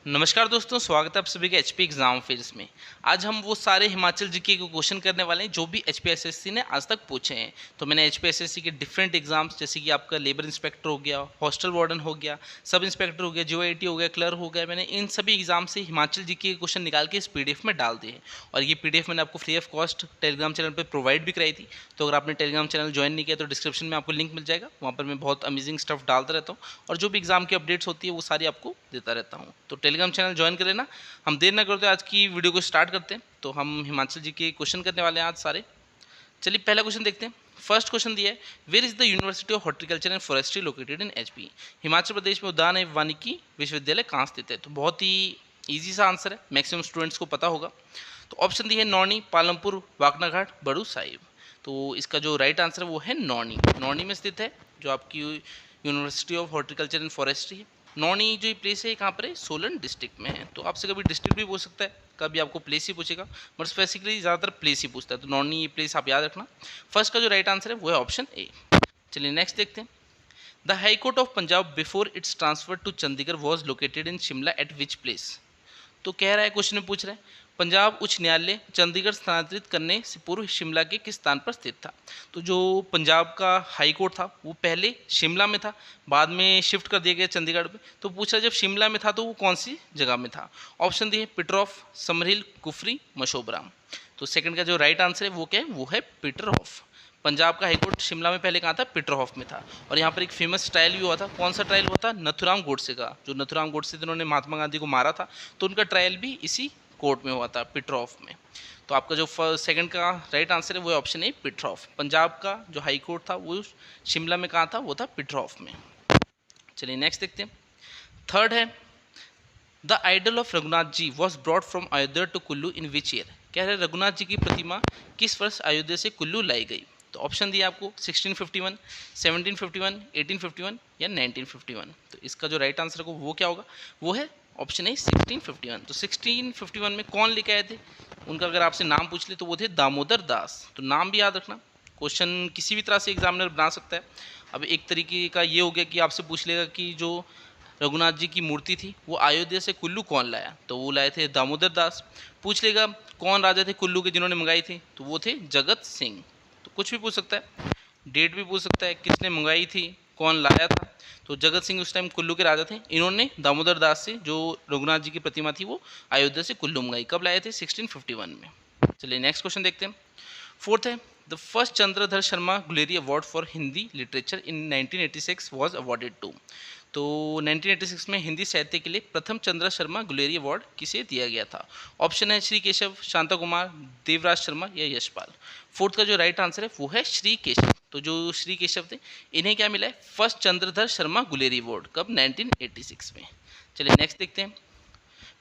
नमस्कार दोस्तों, स्वागत है आप सभी के एचपी एग्जाम फेयर्स में। आज हम वो सारे हिमाचल जीके के क्वेश्चन करने वाले हैं जो भी एचपीएसएससी ने आज तक पूछे हैं। तो मैंने एचपीएसएससी के डिफरेंट एग्जाम्स जैसे कि आपका लेबर इंस्पेक्टर हो गया, हॉस्टल वार्डन हो गया, सब इंस्पेक्टर हो गया, जीओआईटी हो गया, क्लर्क हो गया, मैंने इन सभी एग्जाम से हिमाचल जीके के क्वेश्चन निकाल के इस पीडीएफ में डाल दिए हैं। और ये पीडीएफ मैंने आपको free of cost Telegram channel पर प्रोवाइड भी कराई थी। तो अगर आपने टेलीग्राम चैनल ज्वाइन नहीं किया तो डिस्क्रिप्शन में आपको लिंक मिल जाएगा, वहाँ पर मैं बहुत अमेजिंग स्टफ डालता रहता हूँ और जो भी एग्जाम की अपडेट्स होती है वो सारी आपको देता रहता हूँ। तो टेलीग्राम चैनल ज्वाइन करें ना। हम देर ना करते आज की वीडियो को स्टार्ट करते हैं। तो हम हिमाचल जी के क्वेश्चन करने वाले हैं आज सारे। चलिए पहला क्वेश्चन देखते हैं। फर्स्ट क्वेश्चन दिया है, where is the university of horticulture and forestry located in HP. Himachal Pradesh में उद्यान एवं वानिकी विश्वविद्यालय कहाँ स्थित है। तो बहुत ही ईजी सा आंसर है, मैक्सिमम स्टूडेंट्स को पता होगा। तो ऑप्शन दी है नौनी, पालमपुर, वाकनाघाट, बड़ू साहिब। तो इसका जो राइट आंसर है वो है नौनी। नौनी में स्थित है जो आपकी university of horticulture and forestry है। नौनी जो ये प्लेस है कहाँ पर है, सोलन डिस्ट्रिक्ट में है। तो आपसे कभी डिस्ट्रिक्ट भी पूछ सकता है, कभी आपको प्लेस ही पूछेगा, बट स्पेसिफिकली ज़्यादातर प्लेस ही पूछता है। तो नौनी ये प्लेस आप याद रखना। फर्स्ट का जो राइट आंसर है वो है ऑप्शन ए। चलिए नेक्स्ट देखते हैं। The high court of Punjab before its transfer to Chandigarh was located in Shimla at which place. तो कह रहा है, क्वेश्चन में पूछ रहा है, पंजाब उच्च न्यायालय चंडीगढ़ स्थानांतरित करने से पूर्व शिमला के किस स्थान पर स्थित था। तो जो पंजाब का हाई कोर्ट था वो पहले शिमला में था, बाद में शिफ्ट कर दिया गया चंडीगढ़ में। तो पूछ रहा है जब शिमला में था तो वो कौन सी जगह में था। ऑप्शन दिए पीटरहॉफ, समरहिल, कुफरी, मशोबराम। तो सेकंड का जो राइट आंसर है वो क्या है, वो है पीटरहॉफ। पंजाब का हाईकोर्ट शिमला में पहले कहाँ था, पीटरहॉफ में था। और यहाँ पर एक फेमस ट्रायल भी हुआ था। कौन सा ट्रायल हुआ था, नथुराम गोडसे का। जो नथुराम गोडसे जिन्होंने महात्मा गांधी को मारा था, तो उनका ट्रायल भी इसी कोर्ट में हुआ था, पीटरहॉफ में। तो आपका जो सेकंड का राइट आंसर है वो ऑप्शन है पीटरहॉफ। पंजाब का जो हाई कोर्ट था वो शिमला में कहाँ था, वो था पीटरहॉफ में। चलिए नेक्स्ट देखते हैं। थर्ड है, the idol of Raghunath ji was brought from Ayodhya to Kullu in which year. कह रहे रघुनाथ जी की प्रतिमा किस वर्ष अयोध्या से कुल्लू लाई गई। तो ऑप्शन दिया आपको 1651, 1751, 1851 या 1951। तो इसका जो राइट आंसर है वो क्या होगा, वो है ऑप्शन है 1651। तो 1651 में कौन लेके आए थे, उनका अगर आपसे नाम पूछ ले तो वो थे दामोदर दास। तो नाम भी याद रखना, क्वेश्चन किसी भी तरह से एग्जामिनर बना सकता है। अब एक तरीके का ये हो गया कि आपसे पूछ लेगा कि जो रघुनाथ जी की मूर्ति थी वो अयोध्या से कुल्लू कौन लाया, तो वो लाए थे दामोदर दास। पूछ लेगा कौन राजा थे कुल्लू के जिन्होंने मंगाई थी, तो वो थे जगत सिंह। तो कुछ भी पूछ सकता है, डेट भी पूछ सकता है, किसने मंगाई थी, कौन लाया था। तो जगत सिंह उस टाइम कुल्लू के राजा थे। इन्होंने दामोदर दास से जो रघुनाथ जी की प्रतिमा थी वो अयोध्या से कुल्लू मंगाई। कब लाए थे, 1651 में। चलिए नेक्स्ट क्वेश्चन देखते हैं। फोर्थ है, the first Chandradhar Sharma Guleri award for Hindi literature in 1986 was awarded to. तो 1986 में हिंदी साहित्य के लिए प्रथम चंद्र शर्मा गुलेरी अवार्ड किसे दिया गया था। ऑप्शन है श्री केशव, शांता कुमार, देवराज शर्मा या यशपाल। फोर्थ का जो राइट आंसर है वो है श्री केशव। तो जो श्री केशव थे इन्हें क्या मिला है, फर्स्ट चंद्रधर शर्मा गुलेरी अवार्ड। कब, 1986 में। चलिए नेक्स्ट देखते हैं।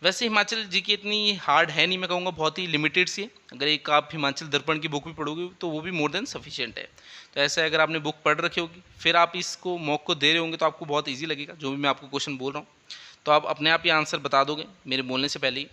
वैसे हिमाचल जी की इतनी हार्ड है नहीं, मैं कहूँगा बहुत ही लिमिटेड सी है। अगर एक आप हिमाचल दर्पण की बुक भी पढ़ोगे तो वो भी मोर देन सफिशिएंट है। तो ऐसा अगर आपने बुक पढ़ रखी होगी फिर आप इसको मॉक को दे रहे होंगे तो आपको बहुत ईजी लगेगा जो भी मैं आपको क्वेश्चन बोल रहा हूँ। तो आप अपने आप ही आंसर बता दोगे मेरे बोलने से पहले ही।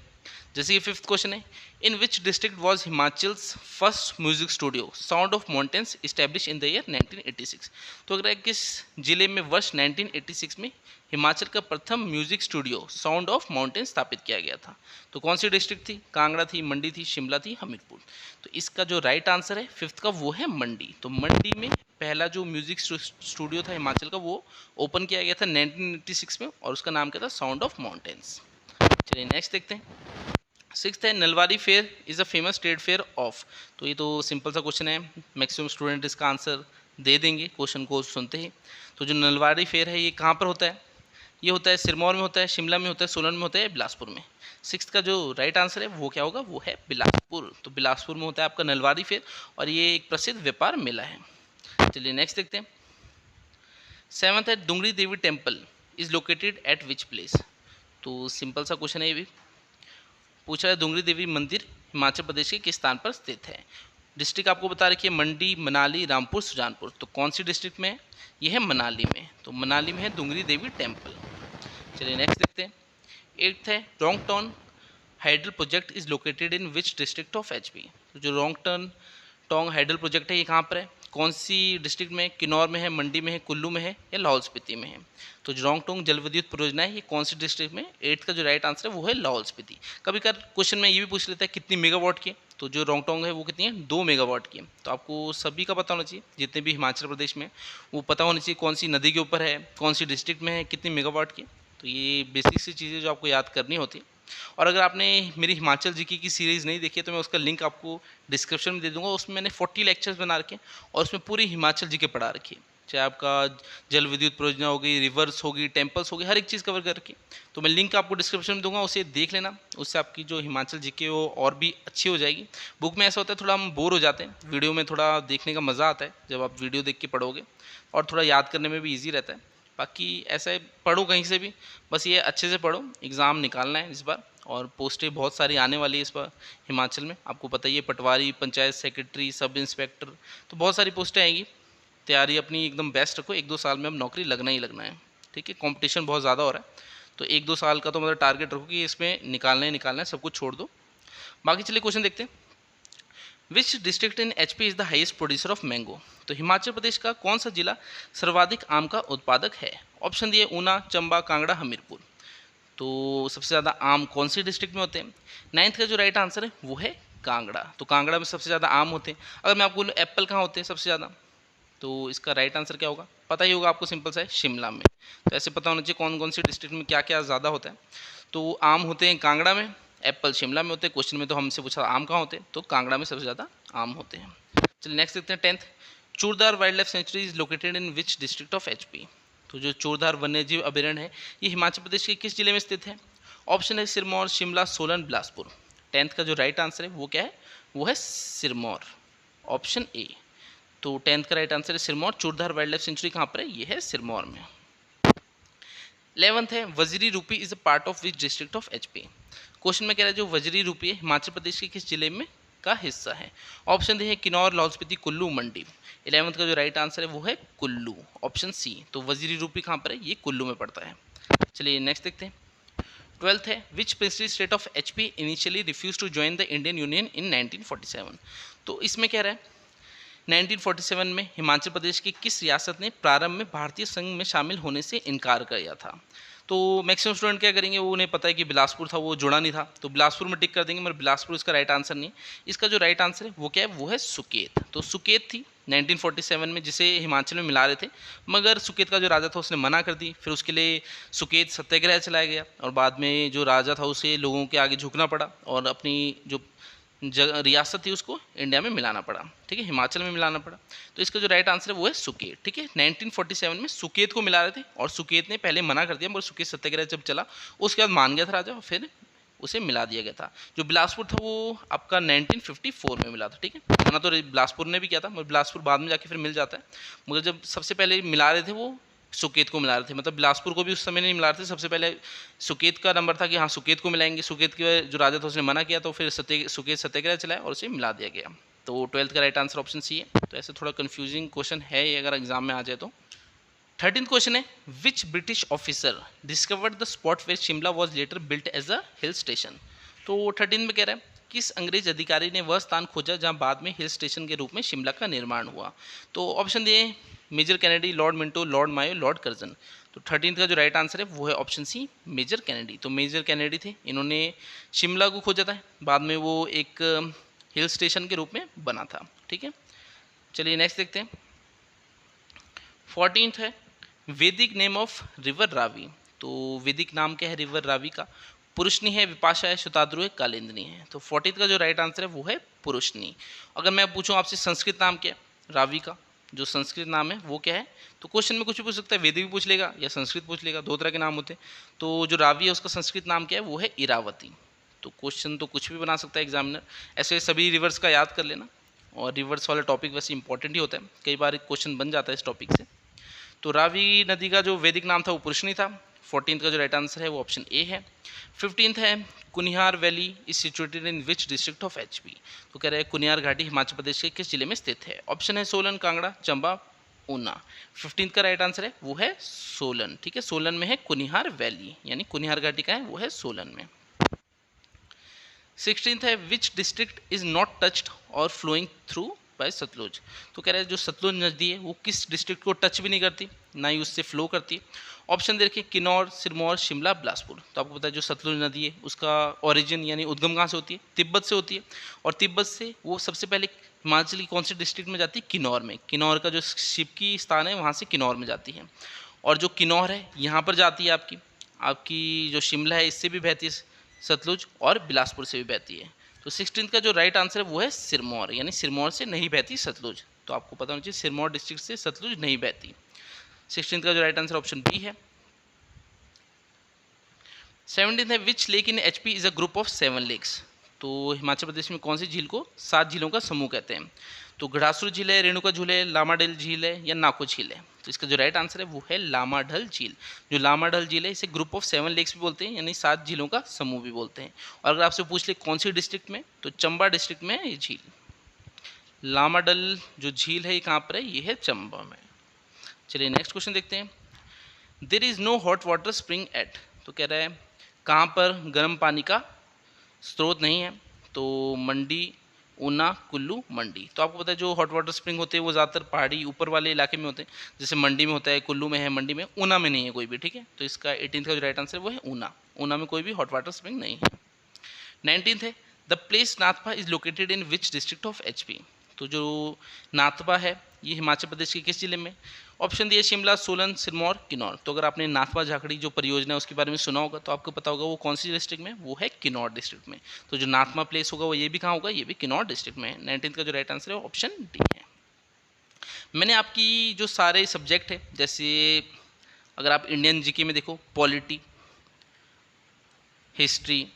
जैसे ये फिफ्थ क्वेश्चन है, in which district was Himachal's first music studio sound of mountains establish in the year 1986। तो अगर किस जिले में वर्ष 1986 में हिमाचल का प्रथम music studio sound of mountain स्थापित किया गया था। तो कौन सी डिस्ट्रिक्ट थी, कांगड़ा थी, मंडी थी, शिमला थी, हमीरपुर। तो इसका जो राइट आंसर है फिफ्थ का वो है मंडी। तो मंडी में पहला जो म्यूजिक स्टूडियो था हिमाचल का वो ओपन किया गया था 1986 में और उसका नाम क्या था, साउंड ऑफ माउंटेन्स। चलिए नेक्स्ट देखते हैं। सिक्स्थ है, Nalwari fair is a famous trade fair of. तो ये तो सिंपल सा क्वेश्चन है, मैक्सिमम स्टूडेंट इसका आंसर दे देंगे क्वेश्चन को सुनते ही। तो जो नलवारी फेयर है ये कहाँ पर होता है, ये होता है सिरमौर में होता है, शिमला में होता है, सोलन में होता है, बिलासपुर में। सिक्स्थ का जो राइट आंसर है वो क्या होगा, वो है बिलासपुर। तो बिलासपुर में होता है आपका नलवारी फेयर और ये एक प्रसिद्ध व्यापार मेला है। चलिए नेक्स्ट देखते हैं। सेवंथ है, Dungri Devi temple is located at which place. तो सिंपल सा क्वेश्चन है ये भी। पूछा है डुंगरी देवी मंदिर हिमाचल प्रदेश के किस स्थान पर स्थित है। डिस्ट्रिक्ट आपको बता रखी है मंडी, मनाली, रामपुर, सुजानपुर। तो कौन सी डिस्ट्रिक्ट में है, ये है मनाली में। तो मनाली में है डुंगरी देवी टेम्पल। चलिए नेक्स्ट देखते हैं। एट्थ है, wrong turn hydel project is located in which district of HP. तो जो wrong turn Tong hydel project है ये कहाँ पर है, कौन सी डिस्ट्रिक्ट में, किन्नौर में है, मंडी में है, कुल्लू में है या लाहौल स्पीति में है। तो जो रोंगटोंग जल विद्युत परियोजना है ये कौन सी डिस्ट्रिक्ट में, 8th का जो राइट आंसर है वो है लाहौल स्पीति। कभी कभी क्वेश्चन में ये भी पूछ लेता है कितनी मेगावाट की है, तो जो रोंगटोंग है वो कितनी है, 2 मेगावाट की है। तो आपको सभी का पता होना चाहिए, जितने भी हिमाचल प्रदेश में वो पता होना चाहिए कौन सी नदी के ऊपर है, कौन सी डिस्ट्रिक्ट में है, कितनी मेगावाट की। तो ये बेसिक सी चीज़ें जो आपको याद करनी होती है। और अगर आपने मेरी हिमाचल जीके की सीरीज़ नहीं देखी है तो मैं उसका लिंक आपको डिस्क्रिप्शन में दे दूंगा। उसमें मैंने 40 लेक्चर्स बना रखे हैं और उसमें पूरी हिमाचल जीके पढ़ा रखी है, चाहे आपका जल विद्युत परियोजना होगी, रिवर्स होगी, टेम्पल्स होगी, हर एक चीज़ कवर कर रखी है। तो मैं लिंक आपको डिस्क्रिप्शन में दूंगा, उसे देख लेना, उससे आपकी जो हिमाचल जीके वो और भी अच्छी हो जाएगी। बुक में ऐसा होता है थोड़ा हम बोर हो जाते हैं, वीडियो में थोड़ा देखने का मज़ा आता है जब आप वीडियो देख के पढ़ोगे, और थोड़ा याद करने में भी ईजी रहता है। बाकी ऐसे पढ़ो कहीं से भी, बस ये अच्छे से पढ़ो, एग्ज़ाम निकालना है इस बार। और पोस्टें बहुत सारी आने वाली है इस बार हिमाचल में, आपको पता ही है, पटवारी, पंचायत सेक्रेटरी, सब इंस्पेक्टर, तो बहुत सारी पोस्टें आएंगी। तैयारी अपनी एकदम बेस्ट रखो, 1-2 साल में अब नौकरी लगना ही लगना है, ठीक है। कंपटीशन बहुत ज़्यादा हो रहा है, तो 1-2 साल का तो मतलब टारगेट रखो कि इसमें निकालना ही निकालना है, सब कुछ छोड़ दो। बाकी चलिए क्वेश्चन देखते हैं। Which district in HP is the highest producer of mango. तो हिमाचल प्रदेश का कौन सा जिला सर्वाधिक आम का उत्पादक है। ऑप्शन दिए ऊना, चंबा, कांगड़ा, हमीरपुर। तो सबसे ज़्यादा आम कौन सी डिस्ट्रिक्ट में होते हैं। 9th का जो राइट आंसर है वो है कांगड़ा। तो कांगड़ा में सबसे ज़्यादा आम होते हैं। अगर मैं आपको बोलूँ एप्पल कहाँ होते हैं सबसे ज़्यादा, तो इसका राइट आंसर क्या होगा, पता ही होगा आपको, सिंपल सा है, शिमला में। तो ऐसे पता होना चाहिए कौन कौन सी डिस्ट्रिक्ट में क्या क्या ज़्यादा होता है। तो आम होते हैं कांगड़ा में, एप्पल शिमला में होते हैं। क्वेश्चन में तो हमसे पूछा आम कहाँ होते हैं, तो कांगड़ा में सबसे ज़्यादा आम होते हैं। चलिए नेक्स्ट देखते हैं 10th। Churdhar wildlife sanctuary is located in which district of HP. तो जो चूरदार वन्यजीव अभयारण्य है ये हिमाचल प्रदेश के किस जिले में स्थित है। ऑप्शन है सिरमौर, शिमला, सोलन, बिलासपुर। 10th का जो राइट आंसर है वो क्या है, वो है सिरमौर, ऑप्शन ए। तो 10th का राइट आंसर है सिरमौर। चूरदार वाइल्ड लाइफ सेंचुरी कहाँ पर है, ये है सिरमौर में। 11th है Waziri Rupi is a part of which district of HP. Question में कह रहा है जो वजरी रूपी है हिमाचल प्रदेश के किस जिले में का हिस्सा है। ऑप्शन दी है किन्नौर, लाहौल स्पीति, कुल्लू, मंडी। 11th का जो राइट आंसर है वो है कुल्लू, ऑप्शन सी। तो वजरी रूपी कहाँ पर है, ये कुल्लू में पड़ता है। चलिए नेक्स्ट देखते हैं। 12th है which princely state of HP initially refuse to join the Indian Union in 1947। तो इसमें कह रहा है 1947 में हिमाचल प्रदेश की किस रियासत ने प्रारंभ में भारतीय संघ में शामिल होने से इनकार कर दिया था। तो मैक्सिमम स्टूडेंट क्या करेंगे, वो उन्हें पता है कि बिलासपुर था, वो जुड़ा नहीं था, तो बिलासपुर में टिक कर देंगे, मगर बिलासपुर इसका राइट आंसर नहीं है। इसका जो राइट आंसर है वो क्या है, वो है सुकेत। तो सुकेत थी 1947 में जिसे हिमाचल में मिला रहे थे, मगर सुकेत का जो राजा था उसने मना कर दी। फिर उसके लिए सुकेत सत्याग्रह चलाया गया और बाद में जो राजा था उसे लोगों के आगे झुकना पड़ा और अपनी जो रियासत थी उसको इंडिया में मिलाना पड़ा, ठीक है, हिमाचल में मिलाना पड़ा। तो इसका जो राइट आंसर है वो है सुकेत, ठीक है। 1947 में सुकेत को मिला रहे थे और सुकेत ने पहले मना कर दिया, मगर सुकेत सत्याग्रह जब चला उसके बाद मान गया था राजा और फिर उसे मिला दिया गया था। जो बिलासपुर था वो आपका 1954 में मिला था, ठीक है। मना तो बिलासपुर ने भी किया था, मगर बिलासपुर बाद में जाके फिर मिल जाता है, मगर जब सबसे पहले मिला रहे थे वो सुकेत को मिला रहे थे। मतलब बिलासपुर को भी उस समय नहीं मिला रहे थे, सबसे पहले सुकेत का नंबर था कि हाँ सुकेत को मिलाएंगे। सुकेत के जो राजा था उसने मना किया, तो फिर सुकेत सत्याग्रह चलाया और उसे मिला दिया गया। तो 12th का राइट आंसर ऑप्शन सी है। तो ऐसे थोड़ा कन्फ्यूजिंग क्वेश्चन है ये अगर एग्जाम में आ जाए तो। 13th क्वेश्चन है which British officer discovered the spot where Shimla was later built as a hill station. तो 13 में कह रहा है किस अंग्रेज अधिकारी ने वह स्थान खोजा जहां बाद में हिल स्टेशन के रूप में शिमला का निर्माण हुआ। तो ऑप्शन दिए Major Kennedy, Lord Minto, Lord Mayo, Lord Curzon. तो 13th का जो राइट आंसर है वो है ऑप्शन सी मेजर कैनेडी। तो मेजर कैनेडी थे, इन्होंने शिमला को खोजा था, बाद में वो एक हिल स्टेशन के रूप में बना था, ठीक है। चलिए नेक्स्ट देखते हैं। 14th है वैदिक नेम ऑफ रिवर रावी। तो वैदिक नाम क्या है रिवर रावी का। पुरुषनी है, विपाशा है, शताद्रु है, कालिंदी है। तो 14th का जो राइट आंसर है वो है पुरुषनी। अगर मैं पूछूं आपसे संस्कृत नाम क्या है रावी का, जो संस्कृत नाम है वो क्या है, तो क्वेश्चन में कुछ भी पूछ सकता है, वैदिक भी पूछ लेगा या संस्कृत पूछ लेगा, दो तरह के नाम होते हैं। तो जो रावी है उसका संस्कृत नाम क्या है, वो है इरावती। तो क्वेश्चन तो कुछ भी बना सकता है एग्जामिनर, ऐसे सभी रिवर्स का याद कर लेना। और रिवर्स वाला टॉपिक वैसे इंपॉर्टेंट ही होता है, कई बार क्वेश्चन बन जाता है इस टॉपिक से। तो रावी नदी का जो वैदिक नाम था वो पुरुषनी था। 14th का जो राइट आंसर है वो ऑप्शन ए है। 15th है Kunihar valley is situated in which district of HP. तो कह रहे हैं कुनिहार घाटी हिमाचल प्रदेश के किस जिले में स्थित है। ऑप्शन है सोलन, कांगड़ा, चंबा, ऊना। 15th का राइट आंसर है वो है सोलन, ठीक है। सोलन में है कुनिहार वैली, यानी कुनिहार घाटी का है वो है सोलन में। 16th है which district is not touched और फ्लोइंग थ्रू बाय सतलुज। तो कह रहे हैं जो सतलुज नदी है वो किस डिस्ट्रिक्ट को टच भी नहीं करती, ना ही उससे फ्लो करती है। ऑप्शन दे रखे किन्नौर, सिरमौर, शिमला, बिलासपुर। तो आपको पता है जो सतलुज नदी है उसका ओरिजिन यानी उद्गम कहाँ से होती है, तिब्बत से होती है। और तिब्बत से वो सबसे पहले हिमाचल की कौन सी डिस्ट्रिक्ट में जाती है, किन्नौर में। किन्नौर का जो शिव की स्थान है वहाँ से किन्नौर में जाती है। और जो किन्नौर है यहाँ पर जाती है आपकी आपकी जो शिमला है इससे भी बहती है सतलुज, और बिलासपुर से भी बहती है। तो 16 का जो राइट आंसर है वो है सिरमौर, यानी सिरमौर से नहीं बहती सतलुज। तो आपको पता होना चाहिए सिरमौर डिस्ट्रिक्ट से सतलुज नहीं बहती। 16 का जो राइट आंसर ऑप्शन बी है। 17 है which lake in HP is a group of 7 lakes. तो हिमाचल प्रदेश में कौन सी झील को 7 झीलों का समूह कहते हैं। तो घड़ासुर झील है, रेणुका झील है, लामाडल झील है या नाको झील है। तो इसका जो राइट आंसर है वो है लामाडल झील। जो लामाडल झील है इसे ग्रुप ऑफ 7 लेक्स भी बोलते हैं, यानी 7 झीलों का समूह भी बोलते हैं। और अगर आपसे पूछ ले कौन सी डिस्ट्रिक्ट में, तो चंबा डिस्ट्रिक्ट में है ये झील। लामाडल जो झील है ये कहाँ पर है, ये है चंबा में। चलिए नेक्स्ट क्वेश्चन देखते हैं। There is no hot water spring at. तो कह रहा है कहाँ पर गर्म पानी का स्रोत नहीं है। तो मंडी, ऊना, कुल्लू, मंडी। तो आपको पता है जो हॉट वाटर स्प्रिंग होते हैं वो ज़्यादातर पहाड़ी ऊपर वाले इलाके में होते हैं, जैसे मंडी में होता है, कुल्लू में है, मंडी में, ऊना में नहीं है कोई भी, ठीक है। तो इसका 18 का जो राइट आंसर है वो है ऊना। ऊना में कोई भी हॉट वाटर स्प्रिंग नहीं है। 19 है the place Nathpa is located in which district of HP. तो जो नाथपा है ये हिमाचल प्रदेश के किस जिले में। ऑप्शन दिए शिमला, सोलन, सिरमौर, किन्नौर। तो अगर आपने नाथपा झाकड़ी जो परियोजना है उसके बारे में सुना होगा तो आपको पता होगा वो कौन सी डिस्ट्रिक्ट में, वो है किन्नौर डिस्ट्रिक्ट में। तो जो नाथपा प्लेस होगा वो ये भी कहाँ होगा, ये भी किन्नौर डिस्ट्रिक्ट में है। 19 का जो राइट आंसर है ऑप्शन डी है। मैंने आपकी जो सारे सब्जेक्ट है, जैसे अगर आप इंडियन जीके में देखो, पॉलिटी, हिस्ट्री,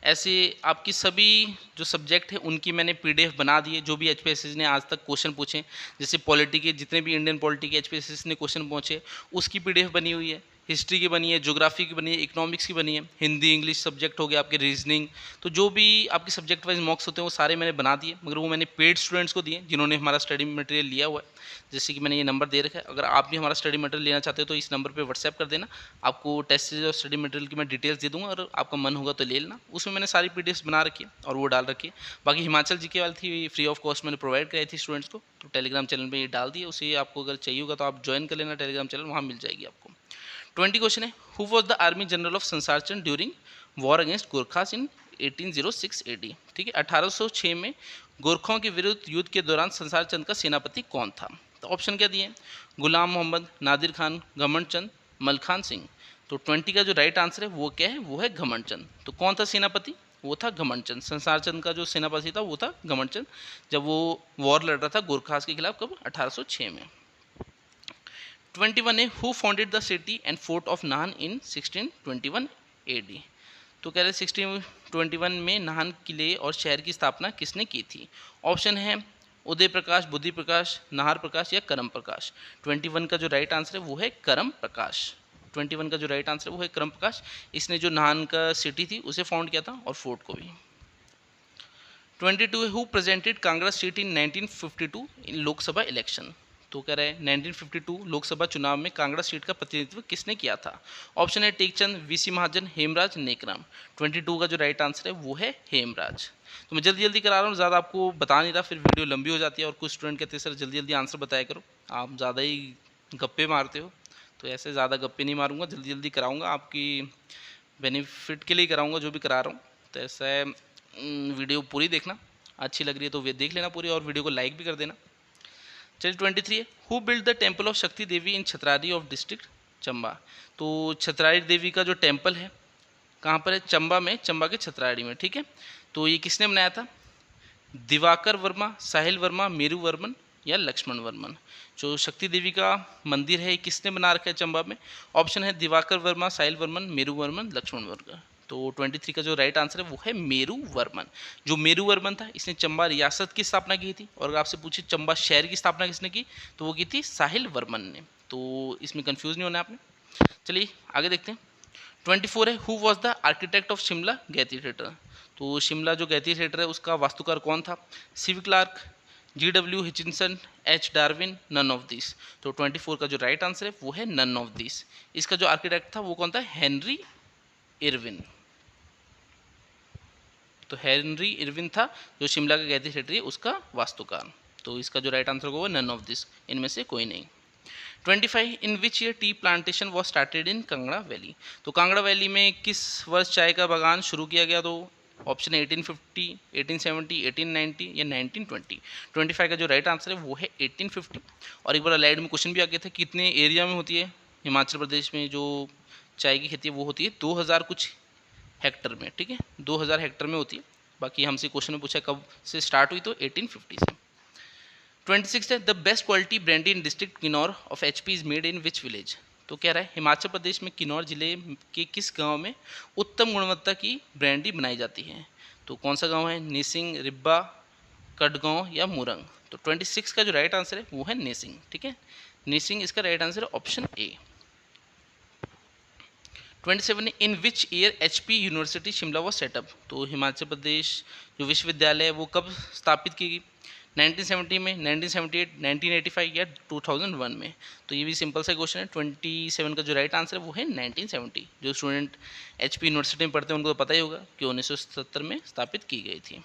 ऐसे आपकी सभी जो सब्जेक्ट है उनकी मैंने पीडीएफ बना दी है। जो भी एचपीएससी ने आज तक क्वेश्चन पूछे, जैसे पॉलिटी के जितने भी इंडियन पॉलिटी के एचपीएससी ने क्वेश्चन पूछे उसकी पीडीएफ बनी हुई है। हिस्ट्री की बनी है, ज्योग्राफी की बनी है, इकोनॉमिक्स की बनी है, हिंदी इंग्लिश सब्जेक्ट हो गया, आपके रीजनिंग। तो जो भी आपके सब्जेक्ट वाइज मॉक्स होते हैं वो सारे मैंने बना दिए, मगर वो मैंने पेड स्टूडेंट्स को दिए जिन्होंने हमारा स्टडी मटेरियल लिया हुआ है। जैसे कि मैंने ये नंबर दे रखा है, अगर आप भी हमारा स्टडी मटेरियल लेना चाहते हो तो इस नंबर पे व्हाट्सएप कर देना। आपको टेस्ट सीरीज और स्टडी मटेरियल की मैं डिटेल्स दे दूंगा और आपका मन होगा तो ले लेना। उसमें मैंने सारी पीडीएफ बना रखी है और वो डाल रखी है। बाकी हिमाचल जीके वाली थी फ्री ऑफ कॉस्ट मैंने प्रोवाइड कराई थी स्टूडेंट्स को, तो टेलीग्राम चैनल में ये डाल दिए। उसे आपको अगर चाहिए होगा तो आप ज्वाइन कर लेना टेलीग्राम चैनल, वहाँ मिल जाएगी आपको। 20 क्वेश्चन है who was the army general of संसार चंद ड्यूरिंग वॉर अगेंस्ट गोरखास इन 1806 AD। ठीक है, 1806 में गोरखों के विरुद्ध युद्ध के दौरान संसार चंद का सेनापति कौन था। तो ऑप्शन क्या दिए, गुलाम मोहम्मद, नादिर खान, घमंड चंद, मलखान सिंह। तो 20 का जो राइट आंसर है वो क्या है, वो है घमंड चंद। तो कौन था सेनापति, वो था घमंड चंद। संसार चंद का जो सेनापति था वो था घमंड चंद, जब वो वॉर लड़ रहा था गोरखास के खिलाफ, कब, 1806 में। 21 है who founded the city and fort of Nahan in 1621 AD। तो कह रहे 1621 में नाहन किले और शहर की स्थापना किसने की थी। ऑप्शन है उदय प्रकाश, बुद्धि प्रकाश, नाहर प्रकाश या करम प्रकाश। 21 का जो राइट आंसर है वो है करम प्रकाश। 21 का जो राइट आंसर है वो है करम प्रकाश। इसने जो नाहन का सिटी थी उसे फाउंड किया था और फोर्ट को भी। 22 है who presented Kangra seat in 1952 in Lok Sabha election. तो कह रहे हैं 1952 लोकसभा चुनाव में कांगड़ा सीट का प्रतिनिधित्व किसने किया था। ऑप्शन है टेकचंद, वीसी महाजन, हेमराज, नेकराम। 22 का जो राइट आंसर है वो है हेमराज। तो मैं जल्दी जल्दी करा रहा हूँ, ज़्यादा आपको बता नहीं रहा, फिर वीडियो लंबी हो जाती है और कुछ स्टूडेंट कहते हैं सर जल्दी जल्दी आंसर बताया करो, आप ज़्यादा ही गप्पे मारते हो। तो ऐसे ज़्यादा गप्पे नहीं मारूंगा, जल्दी जल्दी कराऊंगा, आपकी बेनिफिट के लिए कराऊंगा जो भी करा रहा हूँ। तो ऐसा है, वीडियो पूरी देखना, अच्छी लग रही है तो वे देख लेना पूरी, और वीडियो को लाइक भी कर देना। चलिए 23 है who build the temple of शक्ति देवी इन छतरारी ऑफ डिस्ट्रिक्ट चंबा। तो छतरारी देवी का जो टेम्पल है कहाँ पर है, चंबा में, चंबा के छतरारी में। ठीक है, तो ये किसने बनाया था, दिवाकर वर्मा, साहिल वर्मा, मेरू वर्मन या लक्ष्मण वर्मन। जो शक्ति देवी का मंदिर है किसने बना रखा है चंबा में। ऑप्शन है दिवाकर वर्मा, साहिल वर्मन, मेरू वर्मन, लक्ष्मण वर्मन। तो 23 का जो राइट आंसर है वो है मेरू वर्मन। जो मेरू वर्मन था इसने चंबा रियासत की स्थापना की थी, और अगर आपसे पूछे चंबा शहर की स्थापना किसने की तो वो की थी साहिल वर्मन ने। तो इसमें कंफ्यूज नहीं होना आपने। चलिए आगे देखते हैं। 24 है who was the architect of Shimla Gaiety theatre. तो शिमला जो गैथी थिएटर है उसका वास्तुकार कौन था, सिव Clark, GW Hitchinson, H Darwin, none of this. तो 24 का जो राइट आंसर है वो है नन ऑफ दिस। इसका जो आर्किटेक्ट था वो कौन था, हेनरी इरविन। तो हेनरी इरविन था जो शिमला का गैथी थिएटर है उसका वास्तुकार। तो इसका जो राइट आंसर होगा वो नन ऑफ दिस, इनमें से कोई नहीं। 25 in which year tea plantation was started in Kangra valley. तो कांगड़ा वैली में किस वर्ष चाय का बागान शुरू किया गया? तो ऑप्शन है 1850, 1870, 1890 या 1920। 25 का जो राइट आंसर है वो है 1850। और एक बार लाइड में क्वेश्चन भी आ गया था कितने एरिया में होती है हिमाचल प्रदेश में जो चाय की खेती है, वो होती है 2000 कुछ हेक्टर में, ठीक है, 2000 हेक्टर में होती है। बाकी हमसे क्वेश्चन में पूछा कब से स्टार्ट हुई, तो 1850 से। 26 है the best quality brandy in district Kinnaur of HP is made in which village. तो कह रहा है हिमाचल प्रदेश में किन्नौर जिले के किस गांव में उत्तम गुणवत्ता की ब्रांडी बनाई जाती है? तो कौन सा गांव है? नेसिंग, रिब्बा, कटगांव या मुरंग। तो 26 का जो राइट आंसर है वो है नेसिंग, ठीक है, नेसिंग इसका राइट आंसर है option A. 27 in which year HP university Shimla was setup. तो हिमाचल प्रदेश जो विश्वविद्यालय है वो कब स्थापित की गई? 1970 में, 1978, 1985 या 2001 में। तो ये भी सिंपल सा क्वेश्चन है। 27 का जो राइट आंसर है वो है 1970। जो स्टूडेंट एचपी यूनिवर्सिटी में पढ़ते हैं उनको तो पता ही होगा कि 1970 में स्थापित की गई थी।